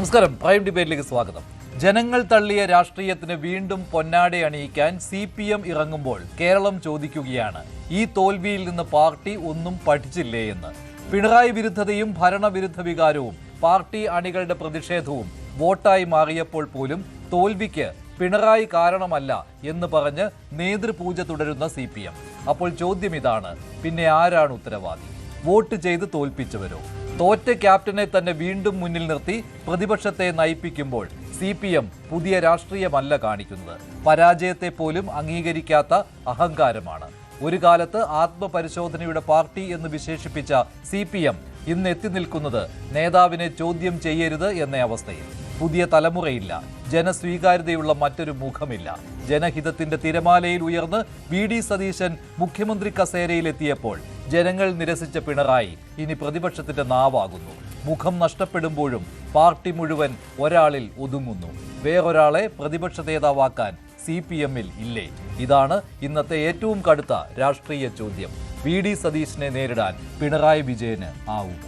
നമസ്കാരം. പ്രൈം ഡിബേറ്റിലേക്ക് സ്വാഗതം. ജനങ്ങൾ തള്ളിയ രാഷ്ട്രീയത്തിന് വീണ്ടും പൊന്നാട അണിയിക്കാൻ CPM ഇറങ്ങുമ്പോൾ കേരളം ചോദിക്കുകയാണ്, ഈ തോൽവിയിൽ നിന്ന് പാർട്ടി ഒന്നും പഠിച്ചില്ലേ എന്ന്. പിണറായി വിരുദ്ധതയും ഭരണവിരുദ്ധ വികാരവും പാർട്ടി അണികളുടെ പ്രതിഷേധവും വോട്ടായി മാറിയപ്പോൾ പോലും തോൽവിക്ക് പിണറായി കാരണമല്ല എന്ന് പറഞ്ഞ് നേതൃപൂജ തുടരുന്ന CPM. അപ്പോൾ ചോദ്യം ഇതാണ്, പിന്നെ ആരാണ് ഉത്തരവാദി? വോട്ട് ചെയ്ത് തോൽപ്പിച്ചവരോ? തോറ്റ ക്യാപ്റ്റനെ തന്നെ വീണ്ടും മുന്നിൽ നിർത്തി പ്രതിപക്ഷത്തെ നയിപ്പിക്കുമ്പോൾ CPM പുതിയ രാഷ്ട്രീയമല്ല കാണിക്കുന്നത്. പരാജയത്തെ പോലും അംഗീകരിക്കാത്ത അഹങ്കാരമാണ്. ഒരു കാലത്ത് ആത്മപരിശോധനയുടെ പാർട്ടി എന്ന് വിശേഷിപ്പിച്ച CPM ഇന്ന് എത്തി നിൽക്കുന്നത് നേതാവിനെ ചോദ്യം ചെയ്യരുത് എന്ന അവസ്ഥയിൽ. പുതിയ തലമുറയില്ല, ജനസ്വീകാര്യതയുള്ള മറ്റൊരു മുഖമില്ല. ജനഹിതത്തിന്റെ തിരമാലയിൽ ഉയർന്ന് VD സതീശൻ മുഖ്യമന്ത്രി കസേരയിലെത്തിയപ്പോൾ ജനങ്ങൾ നിരസിച്ച പിണറായി ഇനി പ്രതിപക്ഷത്തിന്റെ നാവാകുന്നു. മുഖം നഷ്ടപ്പെടുമ്പോഴും പാർട്ടി മുഴുവൻ ഒരാളിൽ ഒതുങ്ങുന്നു. വേറൊരാളെ പ്രതിപക്ഷ നേതാവാക്കാൻ CPM-ൽ ഇല്ലേ? ഇതാണ് ഇന്നത്തെ ഏറ്റവും കടുത്ത രാഷ്ട്രീയ ചോദ്യം. VD സതീശനെ നേരിടാൻ പിണറായി വിജയന് ആവും.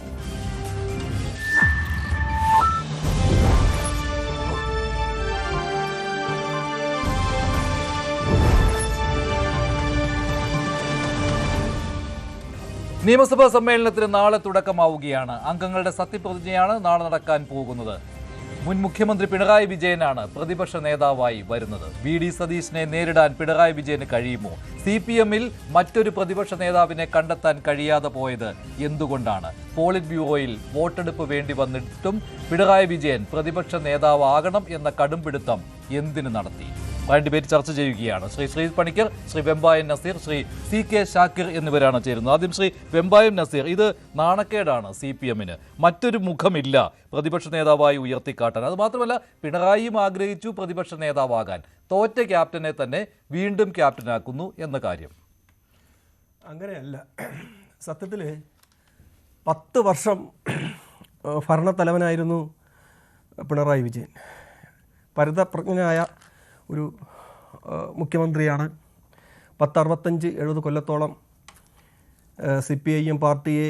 നിയമസഭാ സമ്മേളനത്തിന് നാളെ തുടക്കമാവുകയാണ്. അംഗങ്ങളുടെ സത്യപ്രതിജ്ഞയാണ് നാളെ നടക്കാൻ പോകുന്നത്. മുൻ മുഖ്യമന്ത്രി പിണറായി വിജയനാണ് പ്രതിപക്ഷ നേതാവായി വരുന്നത്. VD സതീശനെ നേരിടാൻ പിണറായി വിജയന് കഴിയുമോ? CPM-ൽ മറ്റൊരു പ്രതിപക്ഷ നേതാവിനെ കണ്ടെത്താൻ കഴിയാതെ പോയത് എന്തുകൊണ്ടാണ്? പോളിറ്റ് ബ്യൂറോയിൽ വോട്ടെടുപ്പ് വേണ്ടി വന്നിട്ടും പിണറായി വിജയൻ പ്രതിപക്ഷ നേതാവാകണം എന്ന കടുംപിടുത്തം എന്തിനു നടത്തി? ഡിബേറ്റ് ചർച്ച ചെയ്യുകയാണ് ശ്രീ ശ്രീജിത്ത് പണിക്കർ, ശ്രീ വെമ്പായം നസീർ, ശ്രീ CK ഷാക്കിർ എന്നിവരാണ് ചേരുന്നത്. ആദ്യം ശ്രീ വെമ്പായം നസീർ, ഇത് നാണക്കേടാണ് CPM-ന്. മറ്റൊരു മുഖമില്ല പ്രതിപക്ഷ നേതാവായി ഉയർത്തിക്കാട്ടാൻ. അത് മാത്രമല്ല, പിണറായിയും ആഗ്രഹിച്ചു പ്രതിപക്ഷ നേതാവാകാൻ. തോറ്റ ക്യാപ്റ്റനെ തന്നെ വീണ്ടും ക്യാപ്റ്റനാക്കുന്നു എന്ന കാര്യം അങ്ങനെയല്ല. സത്യത്തിൽ 10 വർഷം ഭരണത്തലവനായിരുന്നു പിണറായി വിജയൻ. പരിതപ്രജ്ഞനായ ഒരു മുഖ്യമന്ത്രിയാണ്. 65-70 കൊല്ലത്തോളം CPIM പാർട്ടിയെ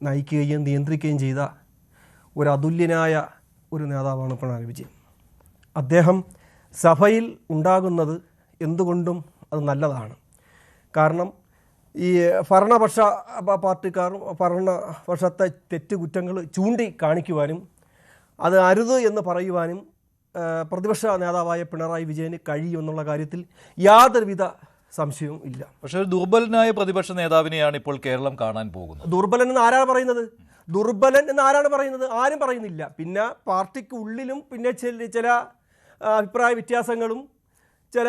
നയിക്കുകയും നിയന്ത്രിക്കുകയും ചെയ്ത ഒരു അതുല്യനായ ഒരു നേതാവാണ് പിണറായി വിജയൻ. അദ്ദേഹം സഭയിൽ ഉണ്ടാകുന്നത് എന്തുകൊണ്ടും അത് നല്ലതാണ്. കാരണം ഈ ഭരണപക്ഷ പാർട്ടിക്കാർ ഭരണപക്ഷത്തെ തെറ്റുകുറ്റങ്ങൾ ചൂണ്ടിക്കാണിക്കുവാനും അത് അരുത് എന്ന് പറയുവാനും പ്രതിപക്ഷ നേതാവായ പിണറായി വിജയന് കഴിയുമെന്നുള്ള കാര്യത്തിൽ യാതൊരുവിധ സംശയവും ഇല്ല. പക്ഷേ ഒരു ദുർബലനായ പ്രതിപക്ഷ നേതാവിനെയാണ് ഇപ്പോൾ കേരളം കാണാൻ പോകുന്നത്. ദുർബലൻ എന്ന് ആരാണ് പറയുന്നത്? ദുർബലൻ എന്ന് ആരാണ് പറയുന്നത്? ആരും പറയുന്നില്ല. പിന്നെ പാർട്ടിക്ക് ഉള്ളിലും പിന്നെ ചില അഭിപ്രായ വ്യത്യാസങ്ങളും ചില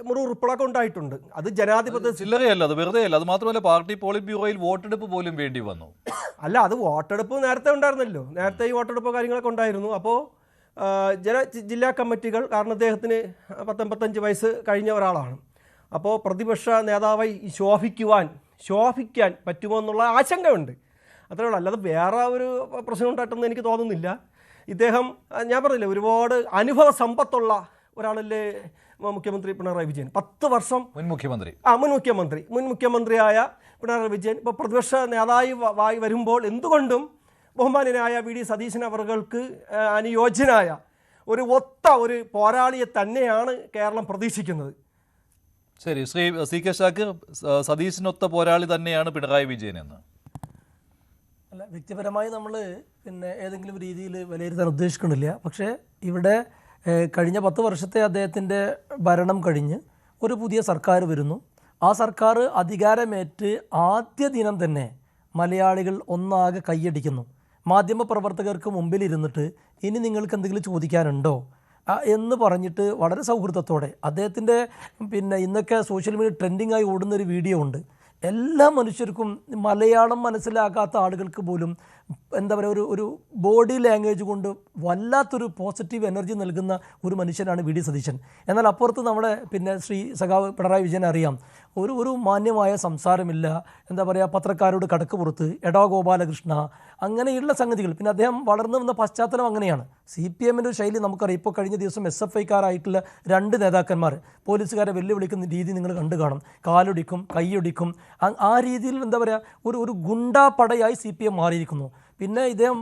മുറിവുറുപ്പുകളൊക്കെ ഉണ്ടായിട്ടുണ്ട്. അത് ജനാധിപത്യ ചില്ലറയല്ല, അത് വെറുതെ അല്ല. അത് മാത്രമല്ല, പാർട്ടി പോളിറ്റ് ബ്യൂറോയിൽ വോട്ടെടുപ്പ് പോലും വേണ്ടി വന്നു. അല്ല, അത് വോട്ടെടുപ്പ് നേരത്തെ ഉണ്ടായിരുന്നല്ലോ. നേരത്തെ ഈ വോട്ടെടുപ്പ് കാര്യങ്ങളൊക്കെ ഉണ്ടായിരുന്നു. അപ്പോൾ ജില്ലാ കമ്മിറ്റികൾ, കാരണം അദ്ദേഹത്തിന് 55 വയസ്സ് കഴിഞ്ഞ ഒരാളാണ്. അപ്പോൾ പ്രതിപക്ഷ നേതാവായി ശോഭിക്കാൻ പറ്റുമോ എന്നുള്ള ആശങ്കയുണ്ട്. അത്രേ ഉള്ളൂ. അല്ലാതെ വേറെ ഒരു പ്രശ്നം ഉണ്ടായിട്ടൊന്നും എനിക്ക് തോന്നുന്നില്ല. ഇദ്ദേഹം, ഞാൻ പറഞ്ഞില്ലേ, ഒരുപാട് അനുഭവ സമ്പത്തുള്ള ഒരാളല്ലേ മുഖ്യമന്ത്രി പിണറായി വിജയൻ. 10 വർഷം മുൻ മുഖ്യമന്ത്രിയായ പിണറായി വിജയൻ ഇപ്പോൾ പ്രതിപക്ഷ നേതാവായി വരുമ്പോൾ എന്തുകൊണ്ടും ബഹുമാന്യനായ VD സതീശൻ അവർക്ക് അനുയോജ്യനായ ഒരു പോരാളിയെ തന്നെയാണ് കേരളം പ്രതീക്ഷിക്കുന്നത്. ശരി, ശ്രീ CK ഷാക്കിർ, സതീശനൊത്ത പോരാളി തന്നെയാണ് പിണറായി വിജയൻ എന്ന്? അല്ല, വ്യക്തിപരമായി നമ്മൾ ഏതെങ്കിലും രീതിയിൽ വിലയിരുത്താൻ ഉദ്ദേശിക്കുന്നില്ല. പക്ഷേ ഇവിടെ കഴിഞ്ഞ 10 വർഷത്തെ അദ്ദേഹത്തിൻ്റെ ഭരണം കഴിഞ്ഞ് ഒരു പുതിയ സർക്കാർ വരുന്നു. ആ സർക്കാർ അധികാരമേറ്റ് ആദ്യ ദിനം തന്നെ മലയാളികൾ ഒന്നാകെ കൈയടിക്കുന്നു. മാധ്യമപ്രവർത്തകർക്ക് മുമ്പിലിരുന്നിട്ട് ഇനി നിങ്ങൾക്ക് എന്തെങ്കിലും ചോദിക്കാനുണ്ടോ എന്ന് പറഞ്ഞിട്ട് വളരെ സൗഹൃദത്തോടെ അദ്ദേഹത്തിൻ്റെ ഇന്നൊക്കെ സോഷ്യൽ മീഡിയ ട്രെൻഡിങ്ങായി ഓടുന്നൊരു വീഡിയോ ഉണ്ട്. എല്ലാ മനുഷ്യർക്കും, മലയാളം മനസ്സിലാക്കാത്ത ആളുകൾക്ക് പോലും എന്താ പറയുക, ഒരു ബോഡി ലാംഗ്വേജ് കൊണ്ട് വല്ലാത്തൊരു പോസിറ്റീവ് എനർജി നൽകുന്ന ഒരു മനുഷ്യനാണ് VD സതീശൻ. എന്നാൽ അപ്പുറത്ത് നമ്മുടെ ശ്രീ സഖാവ് പിണറായി വിജയൻ അറിയാം, ഒരു മാന്യമായ സംസാരമില്ല. എന്താ പറയുക, പത്രക്കാരോട് കടക്ക് പുറത്ത്, എടാ ഗോപാലകൃഷ്ണ, അങ്ങനെയുള്ള സംഗതികൾ. പിന്നെ അദ്ദേഹം വളർന്നു വന്ന പശ്ചാത്തലം അങ്ങനെയാണ്. CPM-ൻ്റെ ഒരു ശൈലി നമുക്കറിയാം. ഇപ്പോൾ കഴിഞ്ഞ ദിവസം SFI-ക്കാരായിട്ടുള്ള 2 നേതാക്കന്മാർ പോലീസുകാരെ വെല്ലുവിളിക്കുന്ന രീതി നിങ്ങൾ കണ്ടു കാണും. കാലൊടിക്കും, കൈയൊടിക്കും. ആ രീതിയിൽ എന്താ പറയുക, ഒരു ഗുണ്ടാ പടയായി CPM മാറിയിരിക്കുന്നു. പിന്നെ ഇദ്ദേഹം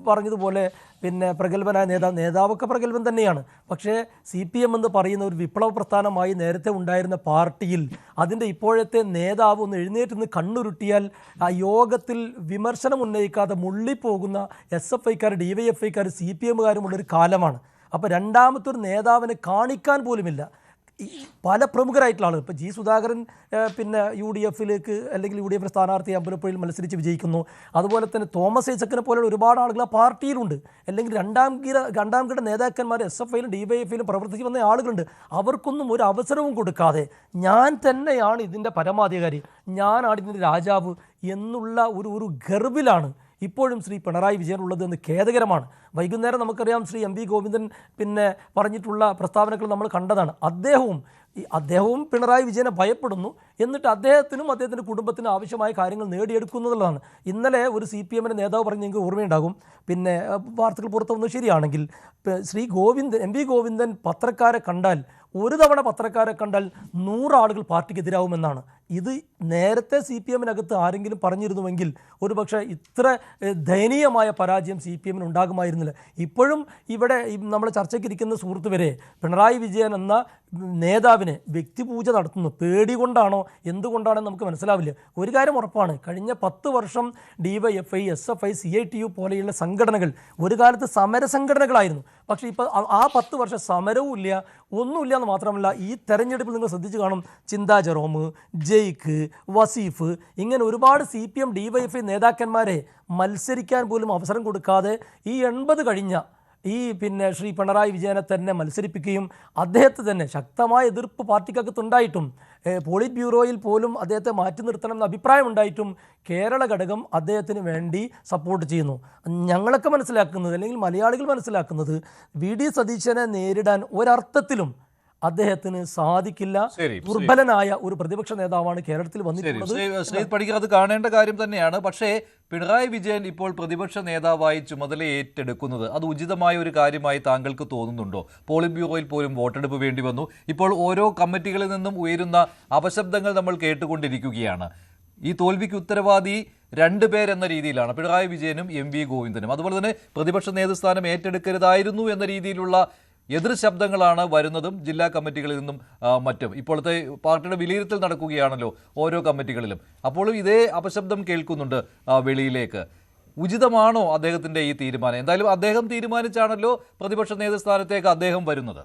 പറഞ്ഞതുപോലെ പിന്നെ പ്രഗത്ഭനായ നേതാവൊക്കെ പ്രഗത്ഭൻ തന്നെയാണ്. പക്ഷേ CPM എന്ന് പറയുന്ന ഒരു വിപ്ലവ പ്രസ്ഥാനമായി നേരത്തെ ഉണ്ടായിരുന്ന പാർട്ടിയിൽ അതിൻ്റെ ഇപ്പോഴത്തെ നേതാവ് ഒന്ന് എഴുന്നേറ്റ് നിന്ന് കണ്ണുരുട്ടിയാൽ ആ യോഗത്തിൽ വിമർശനം ഉന്നയിക്കാതെ മുള്ളിപ്പോകുന്ന SFIക്കാർ, DYFIക്കാർ, CPMകാരുമുള്ളൊരു കാലമാണ്. അപ്പോൾ രണ്ടാമത്തൊരു നേതാവിനെ കാണിക്കാൻ പോലുമില്ല. പല പ്രമുഖരായിട്ടുള്ള ആളുകൾ, ഇപ്പോൾ സുധാകരൻ പിന്നെ UDFിലേക്ക് അല്ലെങ്കിൽ UDF സ്ഥാനാർത്ഥി അമ്പലപ്പുഴയിൽ മത്സരിച്ച് വിജയിക്കുന്നു. അതുപോലെ തന്നെ തോമസ് ഐസക്കിനെ പോലെയുള്ള ഒരുപാട് ആളുകൾ ആ പാർട്ടിയിലുണ്ട്. അല്ലെങ്കിൽ രണ്ടാം കിട നേതാക്കന്മാർ SFIയിലും DYFിയിലും പ്രവർത്തിച്ച് വന്ന ആളുകളുണ്ട്. അവർക്കൊന്നും ഒരു അവസരവും കൊടുക്കാതെ ഞാൻ തന്നെയാണ് ഇതിൻ്റെ പരമാധികാരി, ഞാനാണ് ഇതിൻ്റെ രാജാവ് എന്നുള്ള ഒരു ഗർവിലാണ് ഇപ്പോഴും ശ്രീ പിണറായി വിജയൻ ഉള്ളത് എന്ന് ഖേദകരമാണ്. വൈകുന്നേരം നമുക്കറിയാം ശ്രീ MV ഗോവിന്ദൻ പിന്നെ പറഞ്ഞിട്ടുള്ള പ്രസ്താവനകൾ നമ്മൾ കണ്ടതാണ്. അദ്ദേഹവും പിണറായി വിജയനെ ഭയപ്പെടുന്നു, എന്നിട്ട് അദ്ദേഹത്തിനും അദ്ദേഹത്തിൻ്റെ കുടുംബത്തിനും ആവശ്യമായ കാര്യങ്ങൾ നേടിയെടുക്കുന്നതാണ്. ഇന്നലെ ഒരു CPM നേതാവ് പറഞ്ഞ് നിങ്ങൾക്ക് ഓർമ്മയുണ്ടാകും, പിന്നെ വാർത്തകൾ പുറത്തു വന്നത് ശരിയാണെങ്കിൽ ശ്രീ MV ഗോവിന്ദൻ പത്രക്കാരെ കണ്ടാൽ, ഒരു തവണ പത്രക്കാരെ കണ്ടാൽ 100 ആളുകൾ പാർട്ടിക്കെതിരാവുമെന്നാണ്. ഇത് നേരത്തെ CPMനകത്ത് ആരെങ്കിലും പറഞ്ഞിരുന്നുവെങ്കിൽ ഒരുപക്ഷെ ഇത്ര ദയനീയമായ പരാജയം CPMന് ഉണ്ടാകുമായിരുന്നില്ല. ഇപ്പോഴും ഇവിടെ നമ്മൾ ചർച്ചയ്ക്കിരിക്കുന്ന സുഹൃത്ത് വരെ പിണറായി വിജയൻ എന്ന നേതാവിനെ വ്യക്തിപൂജ നടത്തുന്നു. പേടി കൊണ്ടാണോ എന്തുകൊണ്ടാണെന്ന് നമുക്ക് മനസ്സിലാവില്ല. ഒരു കാര്യം ഉറപ്പാണ്, കഴിഞ്ഞ 10 വർഷം DYFI, SFI, CITU പോലെയുള്ള സംഘടനകൾ ഒരു കാലത്ത് സമര സംഘടനകളായിരുന്നു. പക്ഷേ ഇപ്പോൾ ആ 10 വർഷം സമരവും ഇല്ല, ഒന്നുമില്ല എന്ന് മാത്രമല്ല, ഈ തെരഞ്ഞെടുപ്പിൽ നിങ്ങൾ ശ്രദ്ധിച്ചു കാണും, ചിന്താ ജെറോം, ജയ്ക്ക്, വസീഫ്, ഇങ്ങനെ ഒരുപാട് CPM, DYFI നേതാക്കന്മാരെ മത്സരിക്കാൻ പോലും അവസരം കൊടുക്കാതെ ഈ 80 കഴിഞ്ഞ പിന്നെ ശ്രീ പിണറായി വിജയനെ തന്നെ മത്സരിപ്പിക്കുകയും അദ്ദേഹത്തെ തന്നെ ശക്തമായ എതിർപ്പ് പാർട്ടിക്കകത്തുണ്ടായിട്ടും പോളിറ്റ് ബ്യൂറോയിൽ പോലും അദ്ദേഹത്തെ മാറ്റി നിർത്തണം എന്ന അഭിപ്രായം ഉണ്ടായിട്ടും കേരള ഘടകം അദ്ദേഹത്തിന് വേണ്ടി സപ്പോർട്ട് ചെയ്യുന്നു. ഞങ്ങളൊക്കെ മനസ്സിലാക്കുന്നത്, അല്ലെങ്കിൽ മലയാളികൾ മനസ്സിലാക്കുന്നത്, VD സതീശനെ നേരിടാൻ ഒരർത്ഥത്തിലും അദ്ദേഹത്തിന് സാധിക്കില്ല. ദുർബലനായ ഒരു പ്രതിപക്ഷ നേതാവാണ് കേരളത്തിൽ വന്നിട്ടുള്ളത്. ശ്രീജിത്ത് പണിക്കർ, അത് കാണേണ്ട കാര്യം തന്നെയാണ്. പക്ഷേ പിണറായി വിജയൻ ഇപ്പോൾ പ്രതിപക്ഷ നേതാവായി ചുമതല ഏറ്റെടുക്കുന്നത് അത് ഉചിതമായ ഒരു കാര്യമായി താങ്കൾക്ക് തോന്നുന്നുണ്ടോ? പോളിറ്റ് ബ്യൂറോയിൽ പോലും വോട്ടെടുപ്പ് വേണ്ടി വന്നു. ഇപ്പോൾ ഓരോ കമ്മിറ്റികളിൽ നിന്നും ഉയരുന്ന അപശബ്ദങ്ങൾ നമ്മൾ കേട്ടുകൊണ്ടിരിക്കുകയാണ്. ഈ തോൽവിക്ക് ഉത്തരവാദി 2 പേരെന്ന രീതിയിലാണ് പിണറായി വിജയനും MV ഗോവിന്ദനും. അതുപോലെ തന്നെ പ്രതിപക്ഷ നേതൃസ്ഥാനം ഏറ്റെടുക്കരുതായിരുന്നു എന്ന രീതിയിലുള്ള എതിർ ശബ്ദങ്ങളാണ് വരുന്നതും ജില്ലാ കമ്മിറ്റികളിൽ നിന്നും മറ്റും. ഇപ്പോഴത്തെ പാർട്ടിയുടെ വിലയിരുത്തൽ നടക്കുകയാണല്ലോ ഓരോ കമ്മിറ്റികളിലും. അപ്പോഴും ഇതേ അപശബ്ദം കേൾക്കുന്നുണ്ട് വെളിയിലേക്ക്. ഉചിതമാണോ അദ്ദേഹത്തിൻ്റെ ഈ തീരുമാനം? എന്തായാലും അദ്ദേഹം തീരുമാനിച്ചാണല്ലോ പ്രതിപക്ഷ നേതൃസ്ഥാനത്തേക്ക് അദ്ദേഹം വരുന്നത്.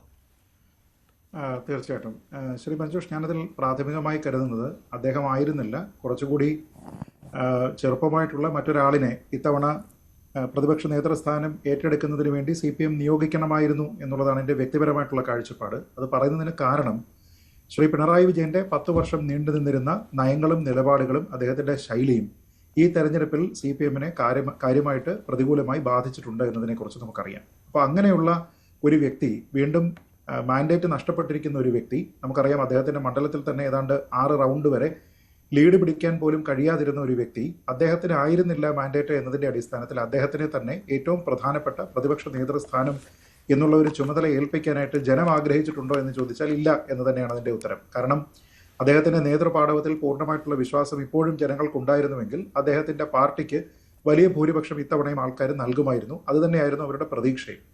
തീർച്ചയായിട്ടും ശ്രീ മഞ്ജുഷ്, ഞാനതിൽ പ്രാഥമികമായി കരുതുന്നത് അദ്ദേഹം ആയിരുന്നില്ല, കുറച്ചുകൂടി ചെറുപ്പമായിട്ടുള്ള മറ്റൊരാളിനെ ഇത്തവണ പ്രതിപക്ഷ നേതൃസ്ഥാനം ഏറ്റെടുക്കുന്നതിന് വേണ്ടി CPM നിയോഗിക്കണമായിരുന്നു എന്നുള്ളതാണ് എൻ്റെ വ്യക്തിപരമായിട്ടുള്ള കാഴ്ചപ്പാട്. അത് പറയുന്നതിന് കാരണം ശ്രീ പിണറായി വിജയൻ്റെ 10 വർഷം നീണ്ടു നിന്നിരുന്ന നയങ്ങളും നിലപാടുകളും അദ്ദേഹത്തിൻ്റെ ശൈലിയും ഈ തെരഞ്ഞെടുപ്പിൽ CPMനെ കാര്യമായിട്ട് പ്രതികൂലമായി ബാധിച്ചിട്ടുണ്ട് എന്നതിനെക്കുറിച്ച് നമുക്കറിയാം. അപ്പോൾ അങ്ങനെയുള്ള ഒരു വ്യക്തി, വീണ്ടും മാൻഡേറ്റ് നഷ്ടപ്പെട്ടിരിക്കുന്ന ഒരു വ്യക്തി, നമുക്കറിയാം അദ്ദേഹത്തിൻ്റെ മണ്ഡലത്തിൽ തന്നെ ഏതാണ്ട് 6 റൗണ്ട് വരെ ലീഡ് പിടിക്കാൻ പോലും കഴിയാതിരുന്ന ഒരു വ്യക്തി, അദ്ദേഹത്തിന് ആയിരുന്നില്ല മാൻഡേറ്റ് എന്നതിൻ്റെ അടിസ്ഥാനത്തിൽ അദ്ദേഹത്തിനെ തന്നെ ഏറ്റവും പ്രധാനപ്പെട്ട പ്രതിപക്ഷ നേതൃസ്ഥാനം എന്നുള്ള ഒരു ചുമതല ഏൽപ്പിക്കാനായിട്ട് ജനം ആഗ്രഹിച്ചിട്ടുണ്ടോ എന്ന് ചോദിച്ചാൽ ഇല്ല എന്ന് തന്നെയാണ് അതിൻ്റെ ഉത്തരം. കാരണം അദ്ദേഹത്തിൻ്റെ നേതൃപാടവത്തിൽ പൂർണ്ണമായിട്ടുള്ള വിശ്വാസം ഇപ്പോഴും ജനങ്ങൾക്കുണ്ടായിരുന്നുവെങ്കിൽ അദ്ദേഹത്തിൻ്റെ പാർട്ടിക്ക് വലിയ ഭൂരിപക്ഷം ഇത്തവണയും ആൾക്കാർ നൽകുമായിരുന്നു. അതുതന്നെയായിരുന്നു അവരുടെ പ്രതീക്ഷയും.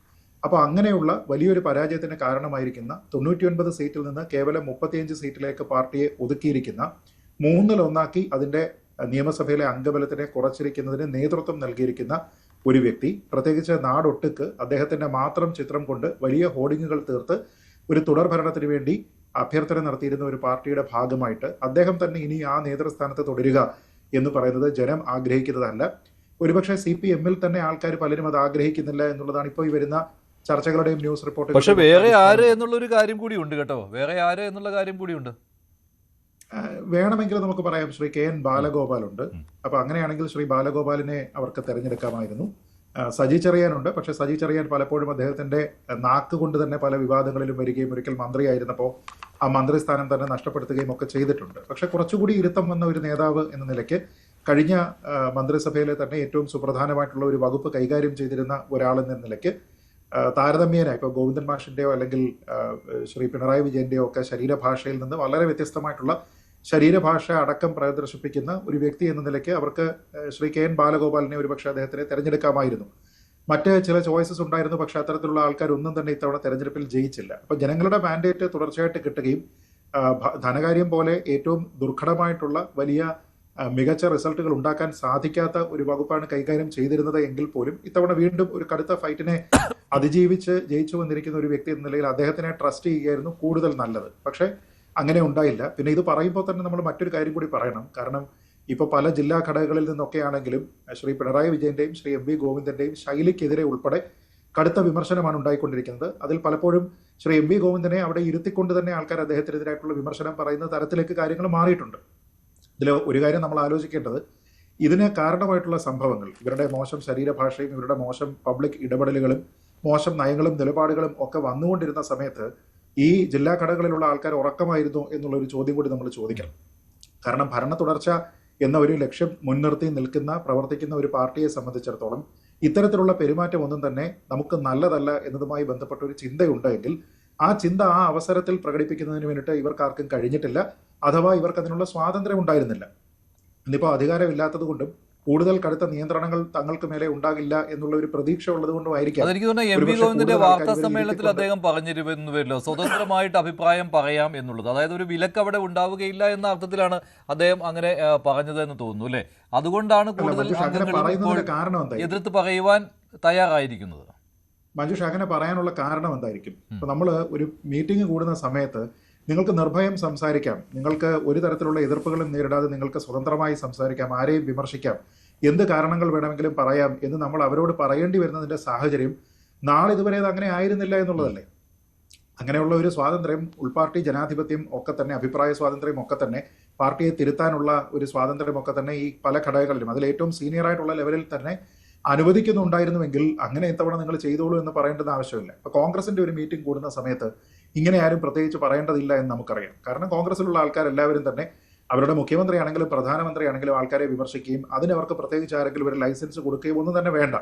അപ്പോൾ അങ്ങനെയുള്ള വലിയൊരു പരാജയത്തിന് കാരണമായിരിക്കുന്ന 99 സീറ്റിൽ നിന്ന് കേവലം 35 സീറ്റിലേക്ക് പാർട്ടിയെ ഒതുക്കിയിരിക്കുന്ന, 3-1 അതിൻ്റെ നിയമസഭയിലെ അംഗബലത്തിനെ കുറച്ചിരിക്കുന്നതിന് നേതൃത്വം നൽകിയിരിക്കുന്ന ഒരു വ്യക്തി, പ്രത്യേകിച്ച് നാടൊട്ടുക്ക് അദ്ദേഹത്തിൻ്റെ മാത്രം ചിത്രം കൊണ്ട് വലിയ ഹോർഡിങ്ങുകൾ തീർത്ത് ഒരു തുടർ ഭരണത്തിന് വേണ്ടി അഭ്യർത്ഥന നടത്തിയിരുന്ന ഒരു പാർട്ടിയുടെ ഭാഗമായിട്ട് അദ്ദേഹം തന്നെ ഇനി ആ നേതൃസ്ഥാനത്ത് തുടരുക എന്ന് പറയുന്നത് ജനം ആഗ്രഹിക്കുന്നതല്ല. ഒരുപക്ഷെ CPMൽ തന്നെ ആൾക്കാർ പലരും അത് ആഗ്രഹിക്കുന്നില്ല എന്നുള്ളതാണ് ഇപ്പോൾ ഈ വരുന്ന ചർച്ചകളുടെയും ന്യൂസ് റിപ്പോർട്ടുകളും. പക്ഷെ വേറെ ആര് എന്നുള്ളൊരു കാര്യം കൂടി ഉണ്ട് കേട്ടോ, വേറെ ആര് എന്നുള്ള കാര്യം കൂടി ഉണ്ട്. വേണമെങ്കിൽ നമുക്ക് പറയാം ശ്രീ KN ബാലഗോപാൽ ഉണ്ട്. അപ്പോൾ അങ്ങനെയാണെങ്കിൽ ശ്രീ ബാലഗോപാലിനെ അവർക്ക് തിരഞ്ഞെടുക്കാമായിരുന്നു. സജി ചെറിയാനുണ്ട്. പക്ഷേ സജി ചെറിയാൻ പലപ്പോഴും അദ്ദേഹത്തിൻ്റെ നാക്ക് കൊണ്ട് തന്നെ പല വിവാദങ്ങളിലും വരികയും ഒരിക്കൽ മന്ത്രിയായിരുന്നപ്പോൾ ആ മന്ത്രിസ്ഥാനം തന്നെ നഷ്ടപ്പെടുത്തുകയും ഒക്കെ ചെയ്തിട്ടുണ്ട്. പക്ഷേ കുറച്ചുകൂടി ഇരുത്തം വന്ന ഒരു നേതാവ് എന്ന നിലയ്ക്ക് കഴിഞ്ഞ മന്ത്രിസഭയിലെ തന്നെ ഏറ്റവും സുപ്രധാനമായിട്ടുള്ള ഒരു വകുപ്പ് കൈകാര്യം ചെയ്തിരുന്ന ഒരാളെന്ന നിലയ്ക്ക് താരതമ്യേന ഇപ്പോൾ ഗോവിന്ദൻ മാഷിൻ്റെയോ അല്ലെങ്കിൽ ശ്രീ പിണറായി വിജയൻ്റെയോ ഒക്കെ ശരീരഭാഷയിൽ നിന്ന് വളരെ വ്യത്യസ്തമായിട്ടുള്ള ശരീരഭാഷ അടക്കം പ്രദർശിപ്പിക്കുന്ന ഒരു വ്യക്തി എന്ന നിലയ്ക്ക് അവർക്ക് ശ്രീ കെ എൻ ബാലഗോപാലിനെ ഒരുപക്ഷെ അദ്ദേഹത്തിനെ തെരഞ്ഞെടുക്കാമായിരുന്നു. മറ്റ് ചില ചോയ്സസ് ഉണ്ടായിരുന്നു, പക്ഷേ അത്തരത്തിലുള്ള ആൾക്കാരൊന്നും തന്നെ ഇത്തവണ തെരഞ്ഞെടുപ്പിൽ ജയിച്ചില്ല. അപ്പോൾ ജനങ്ങളുടെ മാൻഡേറ്റ് തുടർച്ചയായിട്ട് കിട്ടുകയും ധനകാര്യം പോലെ ഏറ്റവും ദുർഘടമായിട്ടുള്ള വലിയ മികച്ച റിസൾട്ടുകൾ ഉണ്ടാക്കാൻ സാധിക്കാത്ത ഒരു വകുപ്പാണ് കൈകാര്യം ചെയ്തിരുന്നത് എങ്കിൽ പോലും ഇത്തവണ വീണ്ടും ഒരു കടുത്ത ഫൈറ്റിനെ അതിജീവിച്ച് ജയിച്ചു വന്നിരിക്കുന്ന ഒരു വ്യക്തി എന്ന നിലയിൽ അദ്ദേഹത്തിനെ ട്രസ്റ്റ് ചെയ്യുകയായിരുന്നു കൂടുതൽ നല്ലത്. പക്ഷേ അങ്ങനെ ഉണ്ടായില്ല. പിന്നെ ഇത് പറയുമ്പോൾ തന്നെ നമ്മൾ മറ്റൊരു കാര്യം കൂടി പറയണം. കാരണം ഇപ്പോൾ പല ജില്ലാ ഘടകങ്ങളിൽ നിന്നൊക്കെ ആണെങ്കിലും ശ്രീ പിണറായി വിജയന്റെയും ശ്രീ എം വി ഗോവിന്ദന്റെയും ശൈലിക്കെതിരെ ഉൾപ്പെടെ കടുത്ത വിമർശനമാണ് ഉണ്ടായിക്കൊണ്ടിരിക്കുന്നത്. അതിൽ പലപ്പോഴും ശ്രീ എം വി ഗോവിന്ദനെ അവിടെ ഇരുത്തിക്കൊണ്ട് തന്നെ ആൾക്കാർ അദ്ദേഹത്തിനെതിരായിട്ടുള്ള വിമർശനം പറയുന്ന തരത്തിലേക്ക് കാര്യങ്ങൾ മാറിയിട്ടുണ്ട്. ഇതിൽ ഒരു കാര്യം നമ്മൾ ആലോചിക്കേണ്ടത്, ഇതിന് കാരണമായിട്ടുള്ള സംഭവങ്ങൾ, ഇവരുടെ മോശം ശരീരഭാഷയും ഇവരുടെ മോശം പബ്ലിക് ഇടപെടലുകളും മോശം നയങ്ങളും നിലപാടുകളും ഒക്കെ വന്നുകൊണ്ടിരുന്ന സമയത്ത് ഈ ജില്ലാ ഘടകങ്ങളിലുള്ള ആൾക്കാർ ഉറക്കമായിരുന്നു എന്നുള്ള ഒരു ചോദ്യം കൂടി നമ്മൾ ചോദിക്കണം. കാരണം ഭരണ തുടർച്ച എന്ന ഒരു ലക്ഷ്യം മുൻനിർത്തി നിൽക്കുന്ന പ്രവർത്തിക്കുന്ന ഒരു പാർട്ടിയെ സംബന്ധിച്ചിടത്തോളം ഇത്തരത്തിലുള്ള പെരുമാറ്റം ഒന്നും തന്നെ നമുക്ക് നല്ലതല്ല എന്നതുമായി ബന്ധപ്പെട്ട ഒരു ചിന്തയുണ്ടെങ്കിൽ ആ ചിന്ത ആ അവസരത്തിൽ പ്രകടിപ്പിക്കുന്നതിന് വേണ്ടിയിട്ട് ഇവർക്കാർക്കും കഴിഞ്ഞിട്ടില്ല, അഥവാ ഇവർക്ക് അതിനുള്ള സ്വാതന്ത്ര്യം ഉണ്ടായിരുന്നില്ല. ഇന്നിപ്പോൾ അധികാരമില്ലാത്തത് കൊണ്ടും കൂടുതൽ കടുത്ത നിയന്ത്രണങ്ങൾ തങ്ങൾക്ക് മേലെ ഉണ്ടാകില്ല എന്നുള്ള ഒരു പ്രതീക്ഷ ഉള്ളത് കൊണ്ടുമായിരിക്കും. അതെനിക്ക് തോന്നുന്നു എം വി ഗോവിന്ദന്റെ വാർത്താ സമ്മേളനത്തിൽ അദ്ദേഹം പറഞ്ഞിരുന്നുവല്ലോ, സ്വതന്ത്രമായിട്ട് അഭിപ്രായം പറയാം എന്നുള്ളത്. അതായത് ഒരു വിലക്ക് അവിടെ ഉണ്ടാവുകയില്ല എന്ന അർത്ഥത്തിലാണ് അദ്ദേഹം അങ്ങനെ പറഞ്ഞത് എന്ന് തോന്നുന്നു അല്ലേ? അതുകൊണ്ടാണ് കൂടുതൽ അംഗങ്ങൾ എതിർത്ത് പറയുവാൻ തയ്യാറായിരിക്കുന്നത്. മഞ്ജുഷ, അങ്ങനെ പറയാനുള്ള കാരണം എന്തായിരിക്കും? ഇപ്പൊ നമ്മൾ ഒരു മീറ്റിംഗ് കൂടുന്ന സമയത്ത് നിങ്ങൾക്ക് നിർഭയം സംസാരിക്കാം, നിങ്ങൾക്ക് ഒരു തരത്തിലുള്ള എതിർപ്പുകളും നേരിടാതെ നിങ്ങൾക്ക് സ്വതന്ത്രമായി സംസാരിക്കാം, ആരെയും വിമർശിക്കാം, എന്ത് കാരണങ്ങൾ വേണമെങ്കിലും പറയാം എന്ന് നമ്മൾ അവരോട് പറയേണ്ടി വരുന്നതിന്റെ സാഹചര്യം നാളിതുവരെ അത് അങ്ങനെ ആയിരുന്നില്ല എന്നുള്ളതല്ലേ. അങ്ങനെയുള്ള ഒരു സ്വാതന്ത്ര്യം, ഉൾപാർട്ടി ജനാധിപത്യം ഒക്കെ തന്നെ, അഭിപ്രായ സ്വാതന്ത്ര്യം ഒക്കെ തന്നെ, പാർട്ടിയെ തിരുത്താനുള്ള ഒരു സ്വാതന്ത്ര്യം ഒക്കെ തന്നെ ഈ പല ഘടകങ്ങളിലും അതിൽ ഏറ്റവും സീനിയർ ആയിട്ടുള്ള ലെവലിൽ തന്നെ അനുവദിക്കുന്നുണ്ടായിരുന്നുവെങ്കിൽ അങ്ങനെ ഇത്തവണ നിങ്ങൾ ചെയ്തോളൂ എന്ന് പറയേണ്ടത് ആവശ്യമില്ല. ഇപ്പൊ കോൺഗ്രസിന്റെ ഒരു മീറ്റിംഗ് കൂടുന്ന സമയത്ത് ഇങ്ങനെ ആരും പ്രത്യേകിച്ച് പറയേണ്ടതില്ല എന്ന് നമുക്കറിയാം. കാരണം കോൺഗ്രസിലുള്ള ആൾക്കാരെല്ലാവരും തന്നെ അവരുടെ മുഖ്യമന്ത്രിയാണെങ്കിലും പ്രധാനമന്ത്രിയാണെങ്കിലും ആൾക്കാരെ വിമർശിക്കുകയും അതിന് അവർക്ക് പ്രത്യേകിച്ച് ആരെങ്കിലും ഒരു ലൈസൻസ് കൊടുക്കുകയും ഒന്നും തന്നെ വേണ്ട.